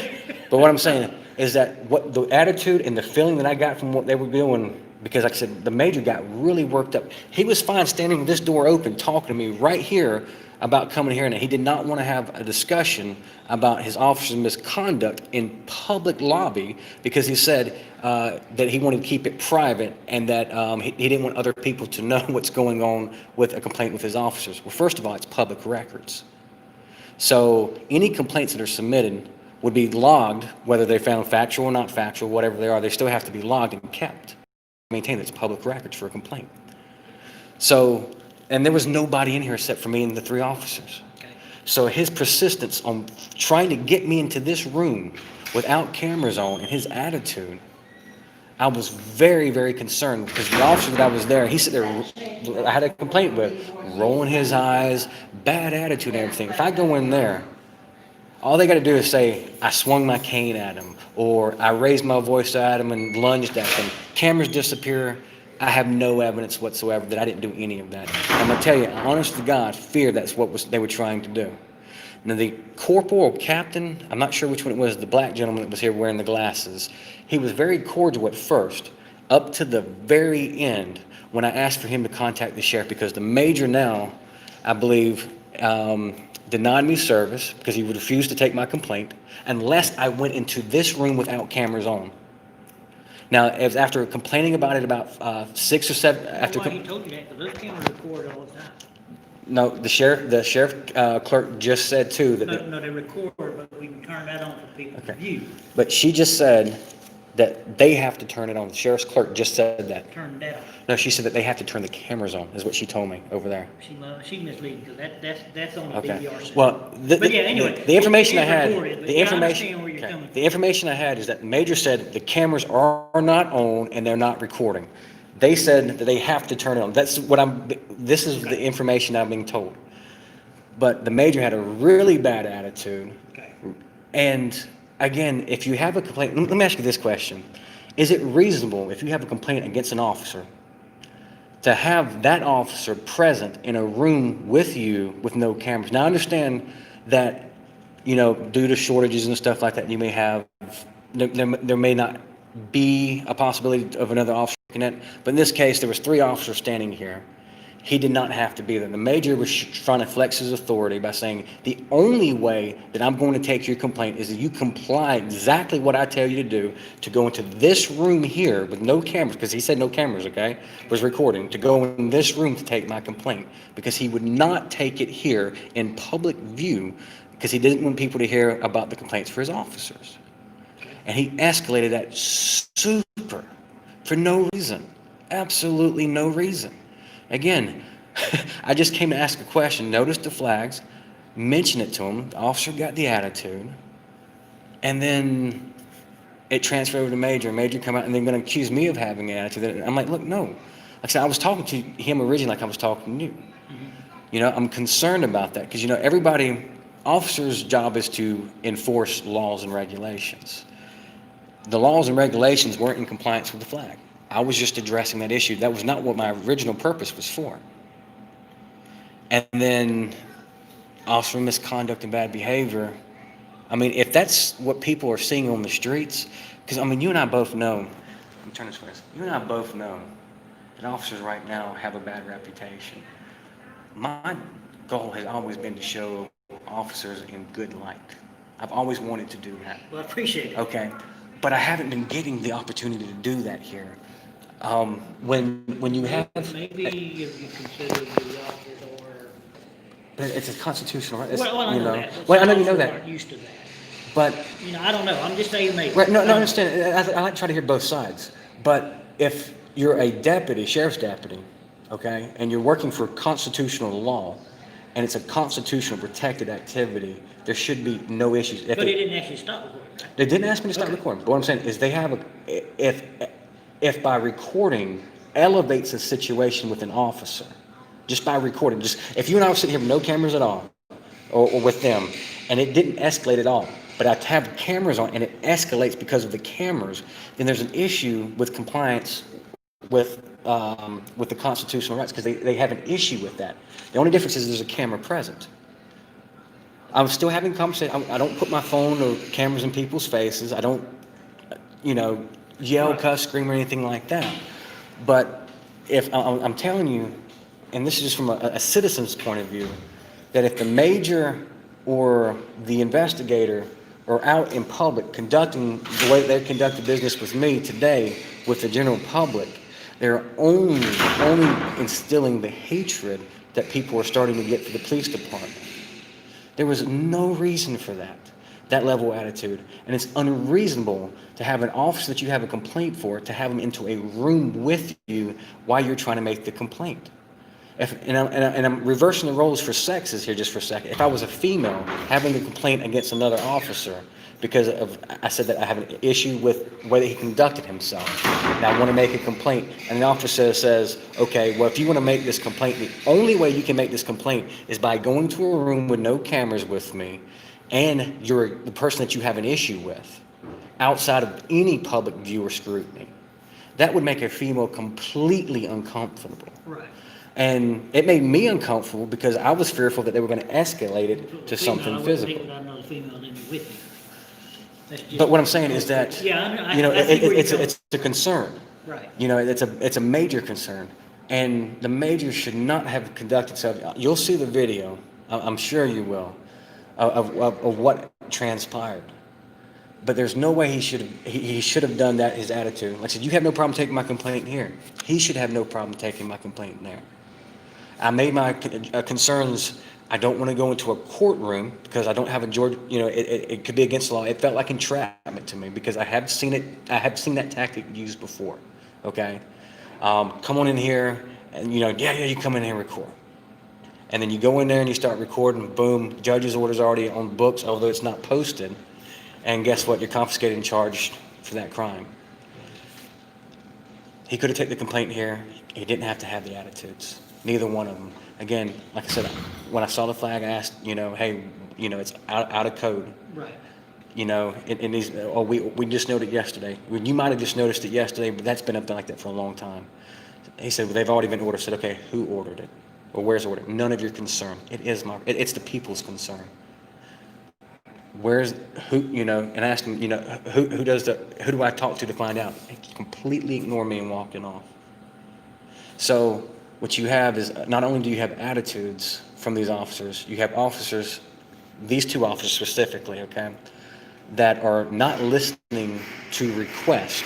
But what I'm saying is that what the attitude and the feeling that I got from what they were doing, because like I said, the major got really worked up. He was fine standing with this door open, talking to me right here about coming here, and he did not want to have a discussion about his officer's misconduct in public lobby because he said that he wanted to keep it private and that he didn't want other people to know what's going on with a complaint with his officers. Well, first of all, it's public records. So any complaints that are submitted would be logged, whether they're found factual or not factual, whatever they are, they still have to be logged and kept. Maintained as public records for a complaint. So, and there was nobody in here except for me and the three officers. Okay. So his persistence on trying to get me into this room without cameras on and his attitude, I was very, very concerned because the officer that I was there, he said there, I had a complaint with, rolling his eyes, bad attitude and everything. If I go in there, all they got to do is say, I swung my cane at him, or I raised my voice at him and lunged at him. Cameras disappear. I have no evidence whatsoever that I didn't do any of that. I'm going to tell you, honest to God, fear that's what they were trying to do. Now, the corporal or captain, I'm not sure which one it was, the black gentleman that was here wearing the glasses, he was very cordial at first, up to the very end, when I asked for him to contact the sheriff, because the major now, I believe, denied me service because he would refuse to take my complaint unless I went into this room without cameras on. Now, it was after complaining about it about 6 or 7. After Why he told you that? Because those cameras record all the time. no, the sheriff clerk just said too that. No, they record, but we can turn that on for people to Okay. view. But she just said that they have to turn it on. The sheriff's clerk just said that. Turn that on. No, she said that they have to turn the cameras on. Is what she told me over there. She misleading because that's on the Okay. DVR system. Well, But yeah, anyway, the information I it's had, recorded, but the yeah, I information, understand where you're okay. coming from. The information I had is that the major said the cameras are not on and they're not recording. They said that they have to turn it on. That's what this is the information I'm being told. But the major had a really bad attitude. Okay. And again, if you have a complaint, let me ask you this question. Is it reasonable if you have a complaint against an officer to have that officer present in a room with you with no cameras. Now, I understand that, due to shortages and stuff like that, you may have, there may not be a possibility of another officer looking at, but in this case, there was 3 officers standing here. He did not have to be there. The major was trying to flex his authority by saying, the only way that I'm going to take your complaint is that you comply exactly what I tell you to do, to go into this room here with no cameras, because he said no cameras, okay, was recording, to go in this room to take my complaint, because he would not take it here in public view, because he didn't want people to hear about the complaints for his officers. And he escalated that super for no reason, absolutely no reason. Again, I just came to ask a question, noticed the flags, mentioned it to him, the officer got the attitude, and then it transferred over to Major, and Major come out and they're going to accuse me of having an attitude. I'm like, look, no. Like I said, I was talking to him originally like I was talking to you. I'm concerned about that because, officers' job is to enforce laws and regulations. The laws and regulations weren't in compliance with the flag. I was just addressing that issue. That was not what my original purpose was for. And then officer misconduct and bad behavior. I mean, if that's what people are seeing on the streets, because, you and I both know, I'm turning this way, you and I both know that officers right now have a bad reputation. My goal has always been to show officers in good light. I've always wanted to do that. Well, I appreciate it. Okay, but I haven't been getting the opportunity to do that here. When you have, Maybe if you consider the officers or. it's a constitutional right. Well, I know that. but Well, I know some you know officers that, aren't used to that. but I don't know. I'm just saying maybe. right. No, I understand. I like to try to hear both sides. But if you're a deputy, sheriff's deputy, okay, and you're working for constitutional law, and it's a constitutional protected activity, there should be no issues. But it didn't actually stop recording, right? They didn't ask me to stop recording. But what I'm saying is they have if by recording elevates a situation with an officer, just by recording, just if you and I were sitting here with no cameras at all, or with them, and it didn't escalate at all, but I have cameras on and it escalates because of the cameras, then there's an issue with compliance with the constitutional rights, because they have an issue with that. The only difference is there's a camera present. I'm still having conversation. I don't put my phone or cameras in people's faces. I don't, yell, cuss, scream, or anything like that. But if I'm telling you, and this is just from a citizen's point of view, that if the major or the investigator are out in public conducting the way they conducted business with me today with the general public, they're only instilling the hatred that people are starting to get for the police department. There was no reason for that level of attitude. And it's unreasonable to have an officer that you have a complaint for, to have them into a room with you while you're trying to make the complaint. And I'm reversing the roles for sexes here just for a second. If I was a female having a complaint against another officer because I said that I have an issue with the way that he conducted himself, and I want to make a complaint, and the officer says, okay, well, if you want to make this complaint, the only way you can make this complaint is by going to a room with no cameras with me, and you're the person that you have an issue with, outside of any public view or scrutiny. That would make a female completely uncomfortable. Right. And it made me uncomfortable because I was fearful that they were going to escalate it to something physical. I know the female didn't be with me. That's just- But what I'm saying is that, Yeah, I see where you're going. it's a concern. Right. It's a major concern. And the major should not have conducted itself. You'll see the video, I'm sure you will, of what transpired. But there's no way he should have done that, his attitude. Like I said, you have no problem taking my complaint here. He should have no problem taking my complaint there. I made my concerns. I don't want to go into a courtroom because I don't have a Georgia, it could be against the law. It felt like entrapment to me because I have seen that tactic used before. Okay. Come on in here and, you come in here and record. And then you go in there and you start recording, boom, judge's order's already on books, although it's not posted. And guess what? You're confiscated and charged for that crime. He could have taken the complaint here. He didn't have to have the attitudes. Neither one of them. Again, like I said, when I saw the flag, I asked, hey, it's out of code. Right. It needs, we just noted yesterday. You might have just noticed it yesterday, but that's been up like that for a long time. He said, well, they've already been ordered. I said, okay, who ordered it? Well, where's the order? None of your concern. It's the people's concern. Where's, who, and I asked him, who do I talk to find out? He completely ignored me and walked off. So what you have is, not only do you have attitudes from these officers, you have officers, these two officers specifically, okay, that are not listening to request,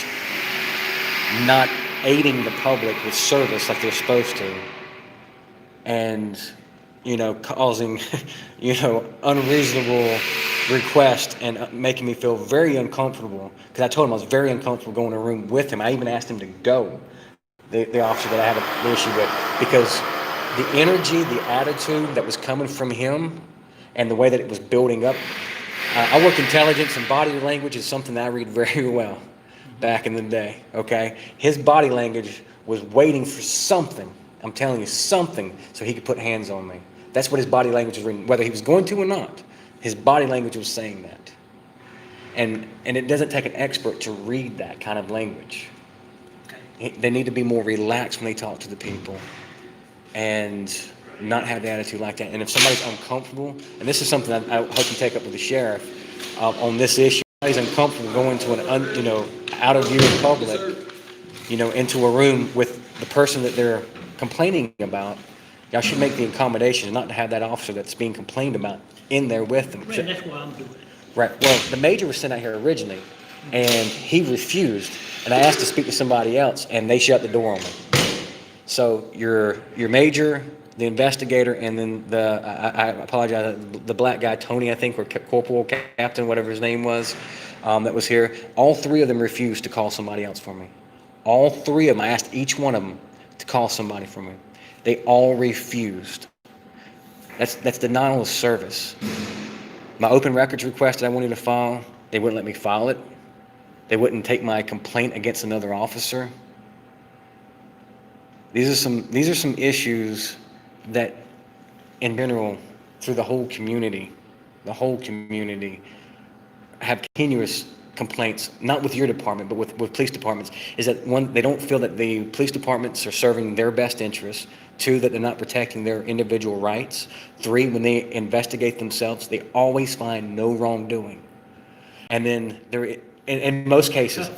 not aiding the public with service like they're supposed to, and, causing, unreasonable request and making me feel very uncomfortable, because I told him I was very uncomfortable going in a room with him. I even asked him to go, the officer that I have an issue with, because the energy, the attitude that was coming from him and the way that it was building up. I work intelligence, and body language is something that I read very well back in the day, okay? His body language was waiting for something, I'm telling you, something, so he could put hands on me. That's what his body language was reading, whether he was going to or not. His body language was saying that. And it doesn't take an expert to read that kind of language. They need to be more relaxed when they talk to the people and not have the attitude like that. And if somebody's uncomfortable, and this is something I hope you take up with the sheriff on this issue, if somebody's uncomfortable going to out of view in public, into a room with the person that they're complaining about, y'all should make the accommodations not to have that officer that's being complained about in there with them. And that's why I'm doing it. Right. Well, the major was sent out here originally, and he refused. And I asked to speak to somebody else, and they shut the door on me. So your major, the investigator, and then I apologize, the black guy, Tony, I think, or corporal, captain, whatever his name was, that was here. All three of them refused to call somebody else for me. All three of them. I asked each one of them to call somebody for me. They all refused. That's denial of service. My open records request that I wanted to file, they wouldn't let me file it. They wouldn't take my complaint against another officer. These are some issues that, in general, through the whole community, have continuous complaints, not with your department, but with police departments, is that one, they don't feel that the police departments are serving their best interests. Two, that they're not protecting their individual rights. Three, when they investigate themselves, they always find no wrongdoing. And then in most cases, I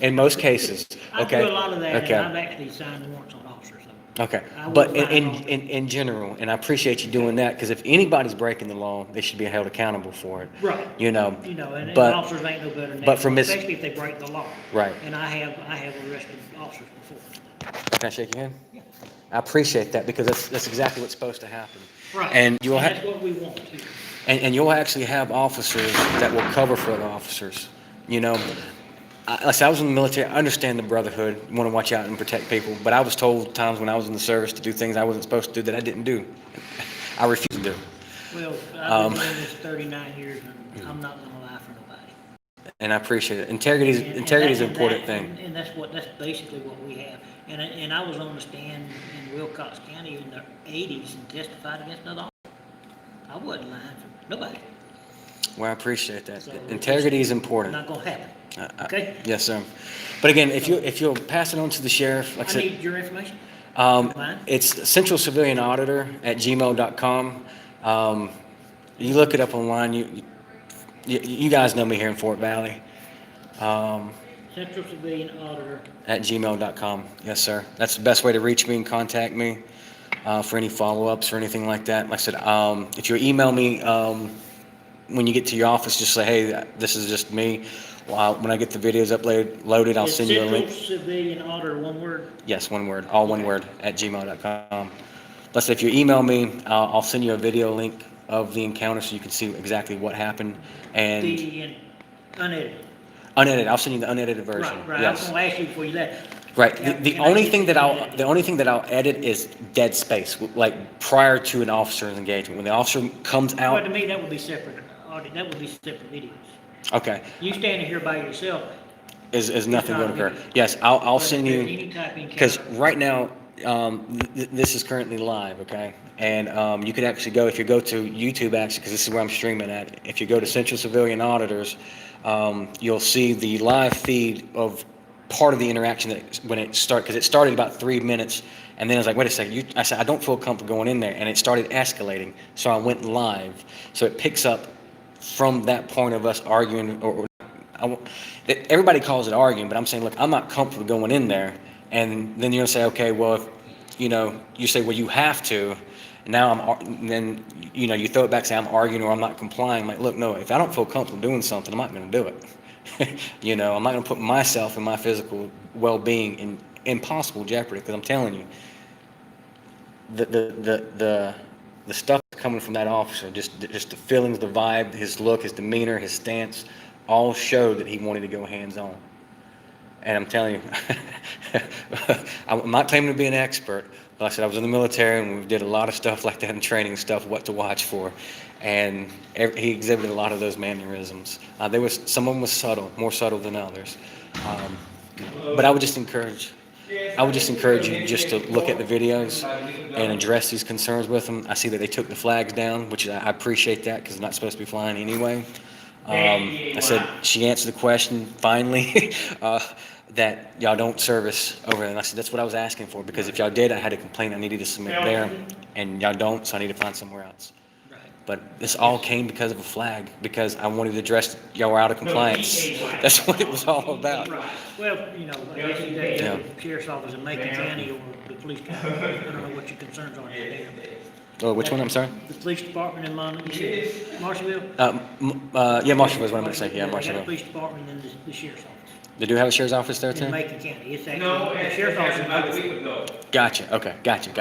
okay. do a lot of that, Okay. and I've actually signed warrants on officers. So Okay, I will but find in general, and I appreciate you doing that, because if anybody's breaking the law, they should be held accountable for it. Right. And But officers ain't no better than that. but from especially if they break the law. Right. And I have arrested officers before. Can I shake your hand? I appreciate that, because that's exactly what's supposed to happen. Right. And you'll that's have, what we want too. and you'll actually have officers that will cover for other officers. I was in the military. I understand the brotherhood. You want to watch out and protect people. But I was told times when I was in the service to do things I wasn't supposed to do that I didn't do. I refused to do. Well, I've been doing this 39 years, and I'm not gonna lie for nobody. And I appreciate it. Integrity is an important thing. And that's basically what we have. And I was on the stand in Wilcox County in the 80s and testified against another officer. I wasn't lying for nobody. Well, I appreciate that. So Integrity is It's important. not gonna happen. Okay? Yes, sir. But again, if you'll pass it on to the sheriff, like I I said, need your information. Mine? it's centralcivilianauditor@gmail.com. You look it up online. You guys know me here in Fort Valley. Central Civilian Auditor. @gmail.com. Yes, sir. That's the best way to reach me and contact me for any follow-ups or anything like that. Like I said, if you email me when you get to your office, just say, hey, this is just me. When I get the videos loaded, I'll send you a link. Central Civilian Auditor, one word. Yes, one word, all one word, @gmail.com. Let's say if you email me, I'll send you a video link of the encounter so you can see exactly what happened. And The unedited. unedited, I'll send you the unedited version. Right. I was Yes. gonna ask you before you left. Right. Can The I only get thing you that unedited? the only thing that I'll edit is dead space, like prior to an officer's engagement. When the officer comes Well, out. to me, that would be separate. That would be separate videos. Okay. You standing here by yourself. Is nothing going to not occur. video. Yes, I'll But send if you. there's any type of Because encounter- right now, this is currently live, okay? And you could actually go, if you go to YouTube, actually, because this is where I'm streaming at, if you go to Central Civilian Auditors, you'll see the live feed of part of the interaction that when it started, because it started about 3 minutes And then I was like, wait a second, I said, I don't feel comfortable going in there. And it started escalating. So I went live. So it picks up from that point of us arguing, everybody calls it arguing, but I'm saying, look, I'm not comfortable going in there. And then you're gonna say, okay, well, if, you say, well, you have to. Now then, you throw it back, say I'm arguing or I'm not complying. I'm like, look, no, if I don't feel comfortable doing something, I'm not going to do it. I'm not going to put myself and my physical well-being in impossible jeopardy, because I'm telling you, the stuff coming from that officer, just the feelings, the vibe, his look, his demeanor, his stance, all showed that he wanted to go hands-on. And I'm telling you, I'm not claiming to be an expert, but like I said, I was in the military and we did a lot of stuff like that in training stuff, what to watch for. And he exhibited a lot of those mannerisms. Some of them was subtle, more subtle than others. But I would just encourage you just to look at the videos and address these concerns with them. I see that they took the flags down, which I appreciate that, because it's not supposed to be flying anyway. I said, she answered the question finally, that y'all don't service over there. And I said, that's what I was asking for, because if y'all did, I had a complaint I needed to submit there, and y'all don't, so I need to find somewhere else. But this all came because of a flag, because I wanted to address y'all were out of compliance. That's what it was all about. Right. Well, I guess you Yeah. the sheriff's office in Macon County or the police department. I don't know what your concerns are there. Oh, which one? I'm sorry? The police department in Marshallville? Yeah, Marshallville is what I'm going to say. Yeah, They got the Marshallville. police department and the sheriff's office They do have a sheriff's office there in too? Macon County. It's actually, the sheriff's office in Oglesville. Gotcha. Okay. Gotcha.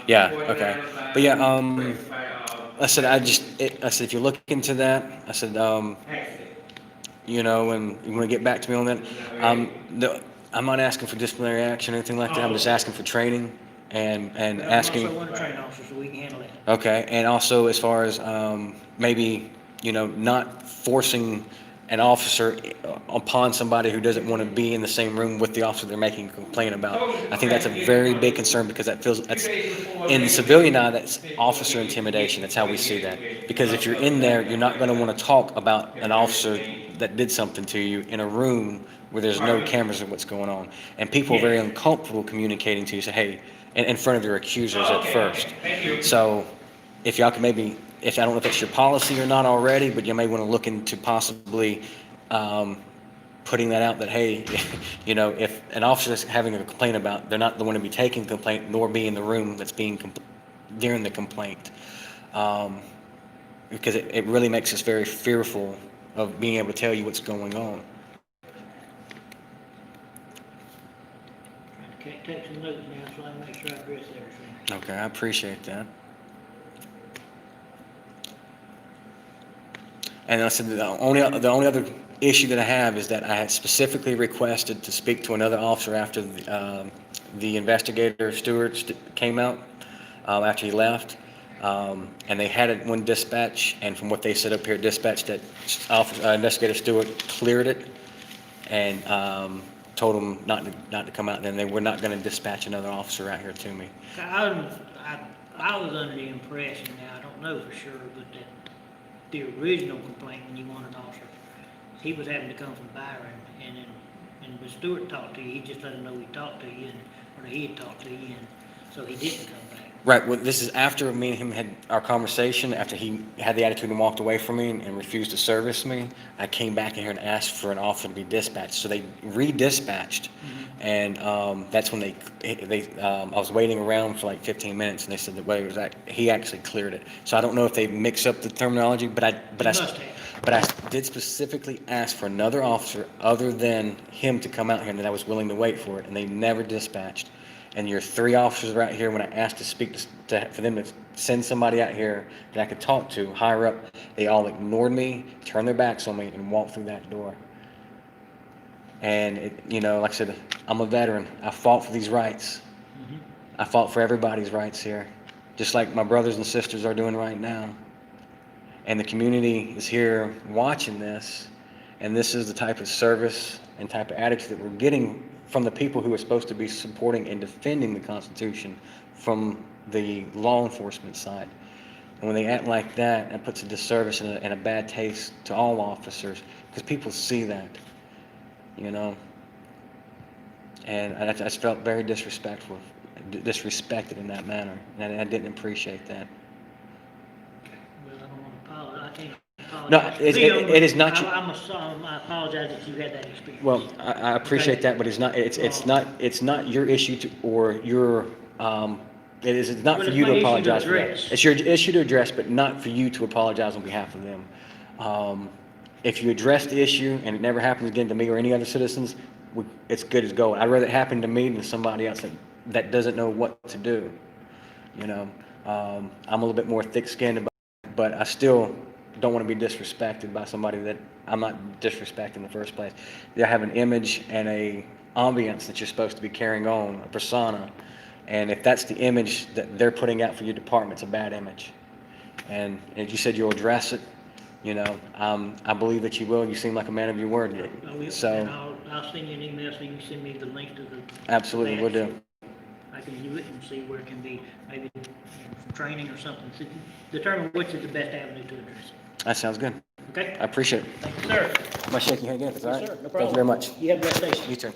Yeah. Okay. But yeah, I said, I said, if you look into that, I said, and you want to get back to me on that, I'm not asking for disciplinary action or anything like that. I'm just asking for training and asking. I'm also one of the training officers, so we can handle that. Okay. And also as far as, maybe, not forcing an officer upon somebody who doesn't want to be in the same room with the officer they're making a complaint about. I think that's a very big concern, because that's in civilian eye, that's officer intimidation. That's how we see that. Because if you're in there, you're not going to want to talk about an officer that did something to you in a room where there's no cameras of what's going on. And people are very uncomfortable communicating to you, say, hey, in front of your accusers at first. So if y'all can maybe, I don't know if it's your policy or not already, but you may want to look into possibly putting that out that, hey, if an officer is having a complaint about, they're not the one to be taking the complaint, nor be in the room that's being during the complaint. Because it really makes us very fearful of being able to tell you what's going on. Okay, take some notes now, so I can make sure I address everything. Okay, I appreciate that. And I said the only other issue that I have is that I had specifically requested to speak to another officer after the investigator Stewart came out, after he left, and they had one dispatch, and from what they said up here, dispatch that investigator Stewart cleared it, and told them not to come out. Then they were not going to dispatch another officer out here to me. I was under the impression, now I don't know for sure, but that the original complaint, when you wanted an officer, he was having to come from Byron, and when Stewart talked to you, he just let him know he talked to you, or he had talked to you, and so he didn't come back. Right. Well, this is after me and him had our conversation. After he had the attitude and walked away from me and refused to service me, I came back in here and asked for an officer to be dispatched. So they re-dispatched, and that's when I was waiting around for like 15 minutes, and they said that he actually cleared it. So I don't know if they mix up the terminology, but I did specifically ask for another officer other than him to come out here, and that I was willing to wait for it, and they never dispatched. And your 3 officers right here, when I asked to speak for them to send somebody out here that I could talk to higher up, they all ignored me, turned their backs on me, and walked through that door. And like I said, I'm a veteran. I fought for these rights. I fought for everybody's rights here, just like my brothers and sisters are doing right now. And the community is here watching this, and this is the type of service and type of attitude that we're getting from the people who are supposed to be supporting and defending the Constitution from the law enforcement side. And when they act like that, it puts a disservice and a bad taste to all officers, because people see that, And I just felt very disrespectful disrespected in that manner, and I didn't appreciate that. Well, I don't want to apologize, I can't apologize. No, for it them, is not but you- I apologize that you had that experience. Well, I appreciate Okay. that, but it's not your issue to, or your, it's not Well, for it's you my to issue to apologize for that. address. It's your issue to address, but not for you to apologize on behalf of them. If you address the issue and it never happens again to me or any other citizens, it's good as gold. I'd rather it happen to me than somebody else that doesn't know what to do. You know, I'm a little bit more thick-skinned about it, but I still don't want to be disrespected by somebody that I'm not disrespecting in the first place. They have an image and a ambience that you're supposed to be carrying on, a persona, and if that's the image that they're putting out for your department, it's a bad image. And as you said, you'll address it. You know, I believe that you will. You seem like a man of your word. I will, and So, I'll send you an email so you can send me the link to the. absolutely, we'll do. I can view it and see where it can be, maybe, you know, from training or something, to determine which is the best avenue to address it. That sounds good. Okay? I appreciate it. Thank you, sir. I'm gonna shake your hand again, if it's all right? Yes, sir, no Thank you very much. You have a blessed day. You too.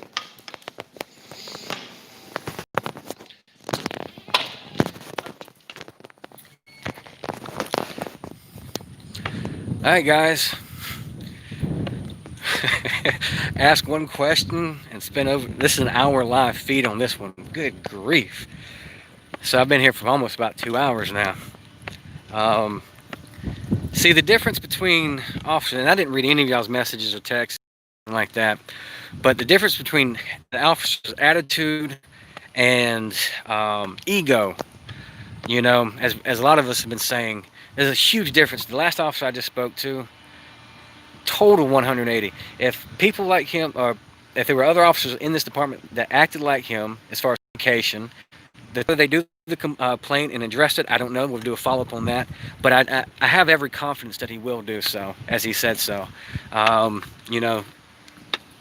All right, guys. Ask one question and spend over. This is an hour live feed on this one. Good grief. So I've been here for almost about 2 hours now. See, the difference between officers, and I didn't read any of y'all's messages or texts like that, but the difference between the officer's attitude and ego, you know, as a lot of us have been saying, there's a huge difference. The last officer I just spoke to, total 180. If people like him, or if there were other officers in this department that acted like him as far as communication, whether they do the complaint and address it, I don't know. We'll do a follow-up on that. But I have every confidence that he will do so, as he said so. You know,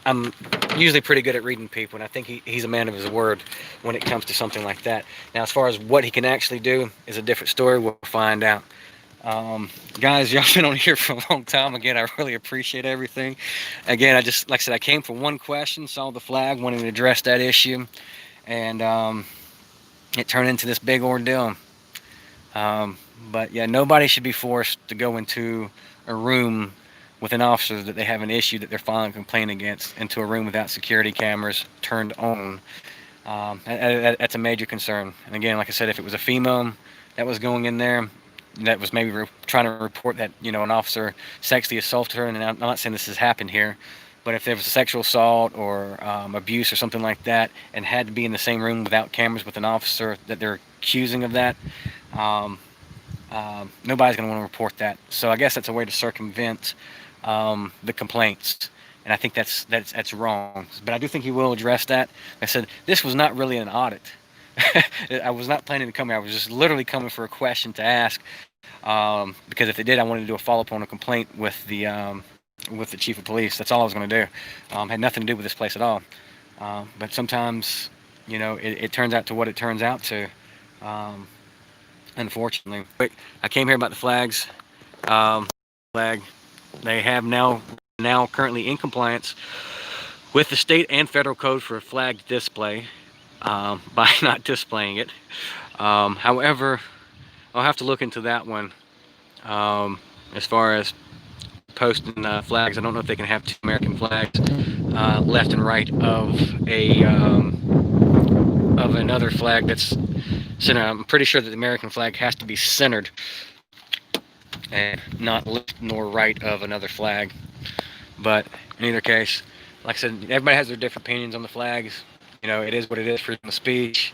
I'm usually pretty good at reading people, and I think he's a man of his word when it comes to something like that. Now, as far as what he can actually do is a different story. We'll find out. Guys, y'all been on here for a long time. Again, I really appreciate everything. Again, like I said, I came for one question, saw the flag, wanted to address that issue, and it turned into this big ordeal. But yeah, nobody should be forced to go into a room with an officer that they have an issue that they're filing a complaint against, into a room without security cameras turned on. That's a major concern. And again, like I said, if it was a female that was going in there, that was maybe trying to report that, you know, an officer sexually assaulted her, and I'm not saying this has happened here, but if there was a sexual assault or abuse or something like that, and had to be in the same room without cameras with an officer that they're accusing of that, nobody's going to want to report that. So I guess that's a way to circumvent the complaints, and I think that's wrong. But I do think he will address that. Like I said, this was not really an audit. I was not planning to come here. I was just literally coming for a question to ask, because if they did, I wanted to do a follow-up on a complaint with the chief of police. That's all I was going to do. Had nothing to do with this place at all. But sometimes, you know, it turns out to what it turns out to, unfortunately. But I came here about the flags. Flag. They have now currently in compliance with the state and federal code for a flag display. By not displaying it. However, I'll have to look into that one. As far as posting flags, I don't know if they can have two American flags left and right of another flag that's centered. I'm pretty sure that the American flag has to be centered and not left nor right of another flag. But in either case, like I said, everybody has their different opinions on the flags. You know, it is what it is, freedom of speech.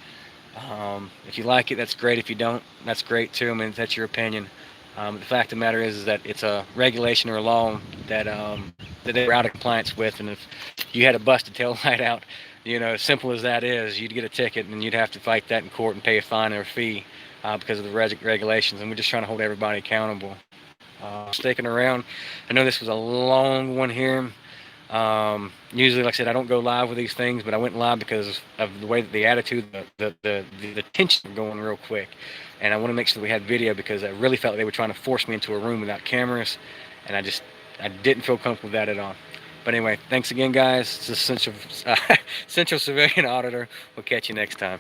If you like it, that's great. If you don't, that's great too. I mean, that's your opinion. The fact of the matter is that it's a regulation or a law that they're out of compliance with, and if you had a busted tail light out, you know, as simple as that is, you'd get a ticket and you'd have to fight that in court and pay a fine or a fee because of the regulations. And we're just trying to hold everybody accountable. Sticking around. I know this was a long one here. Usually, like I said, I don't go live with these things, but I went live because of the way that the attitude, the tension were going real quick. And I want to make sure that we had video because I really felt like they were trying to force me into a room without cameras. And I didn't feel comfortable with that at all. But anyway, thanks again, guys. This is Central Civilian Auditor. We'll catch you next time.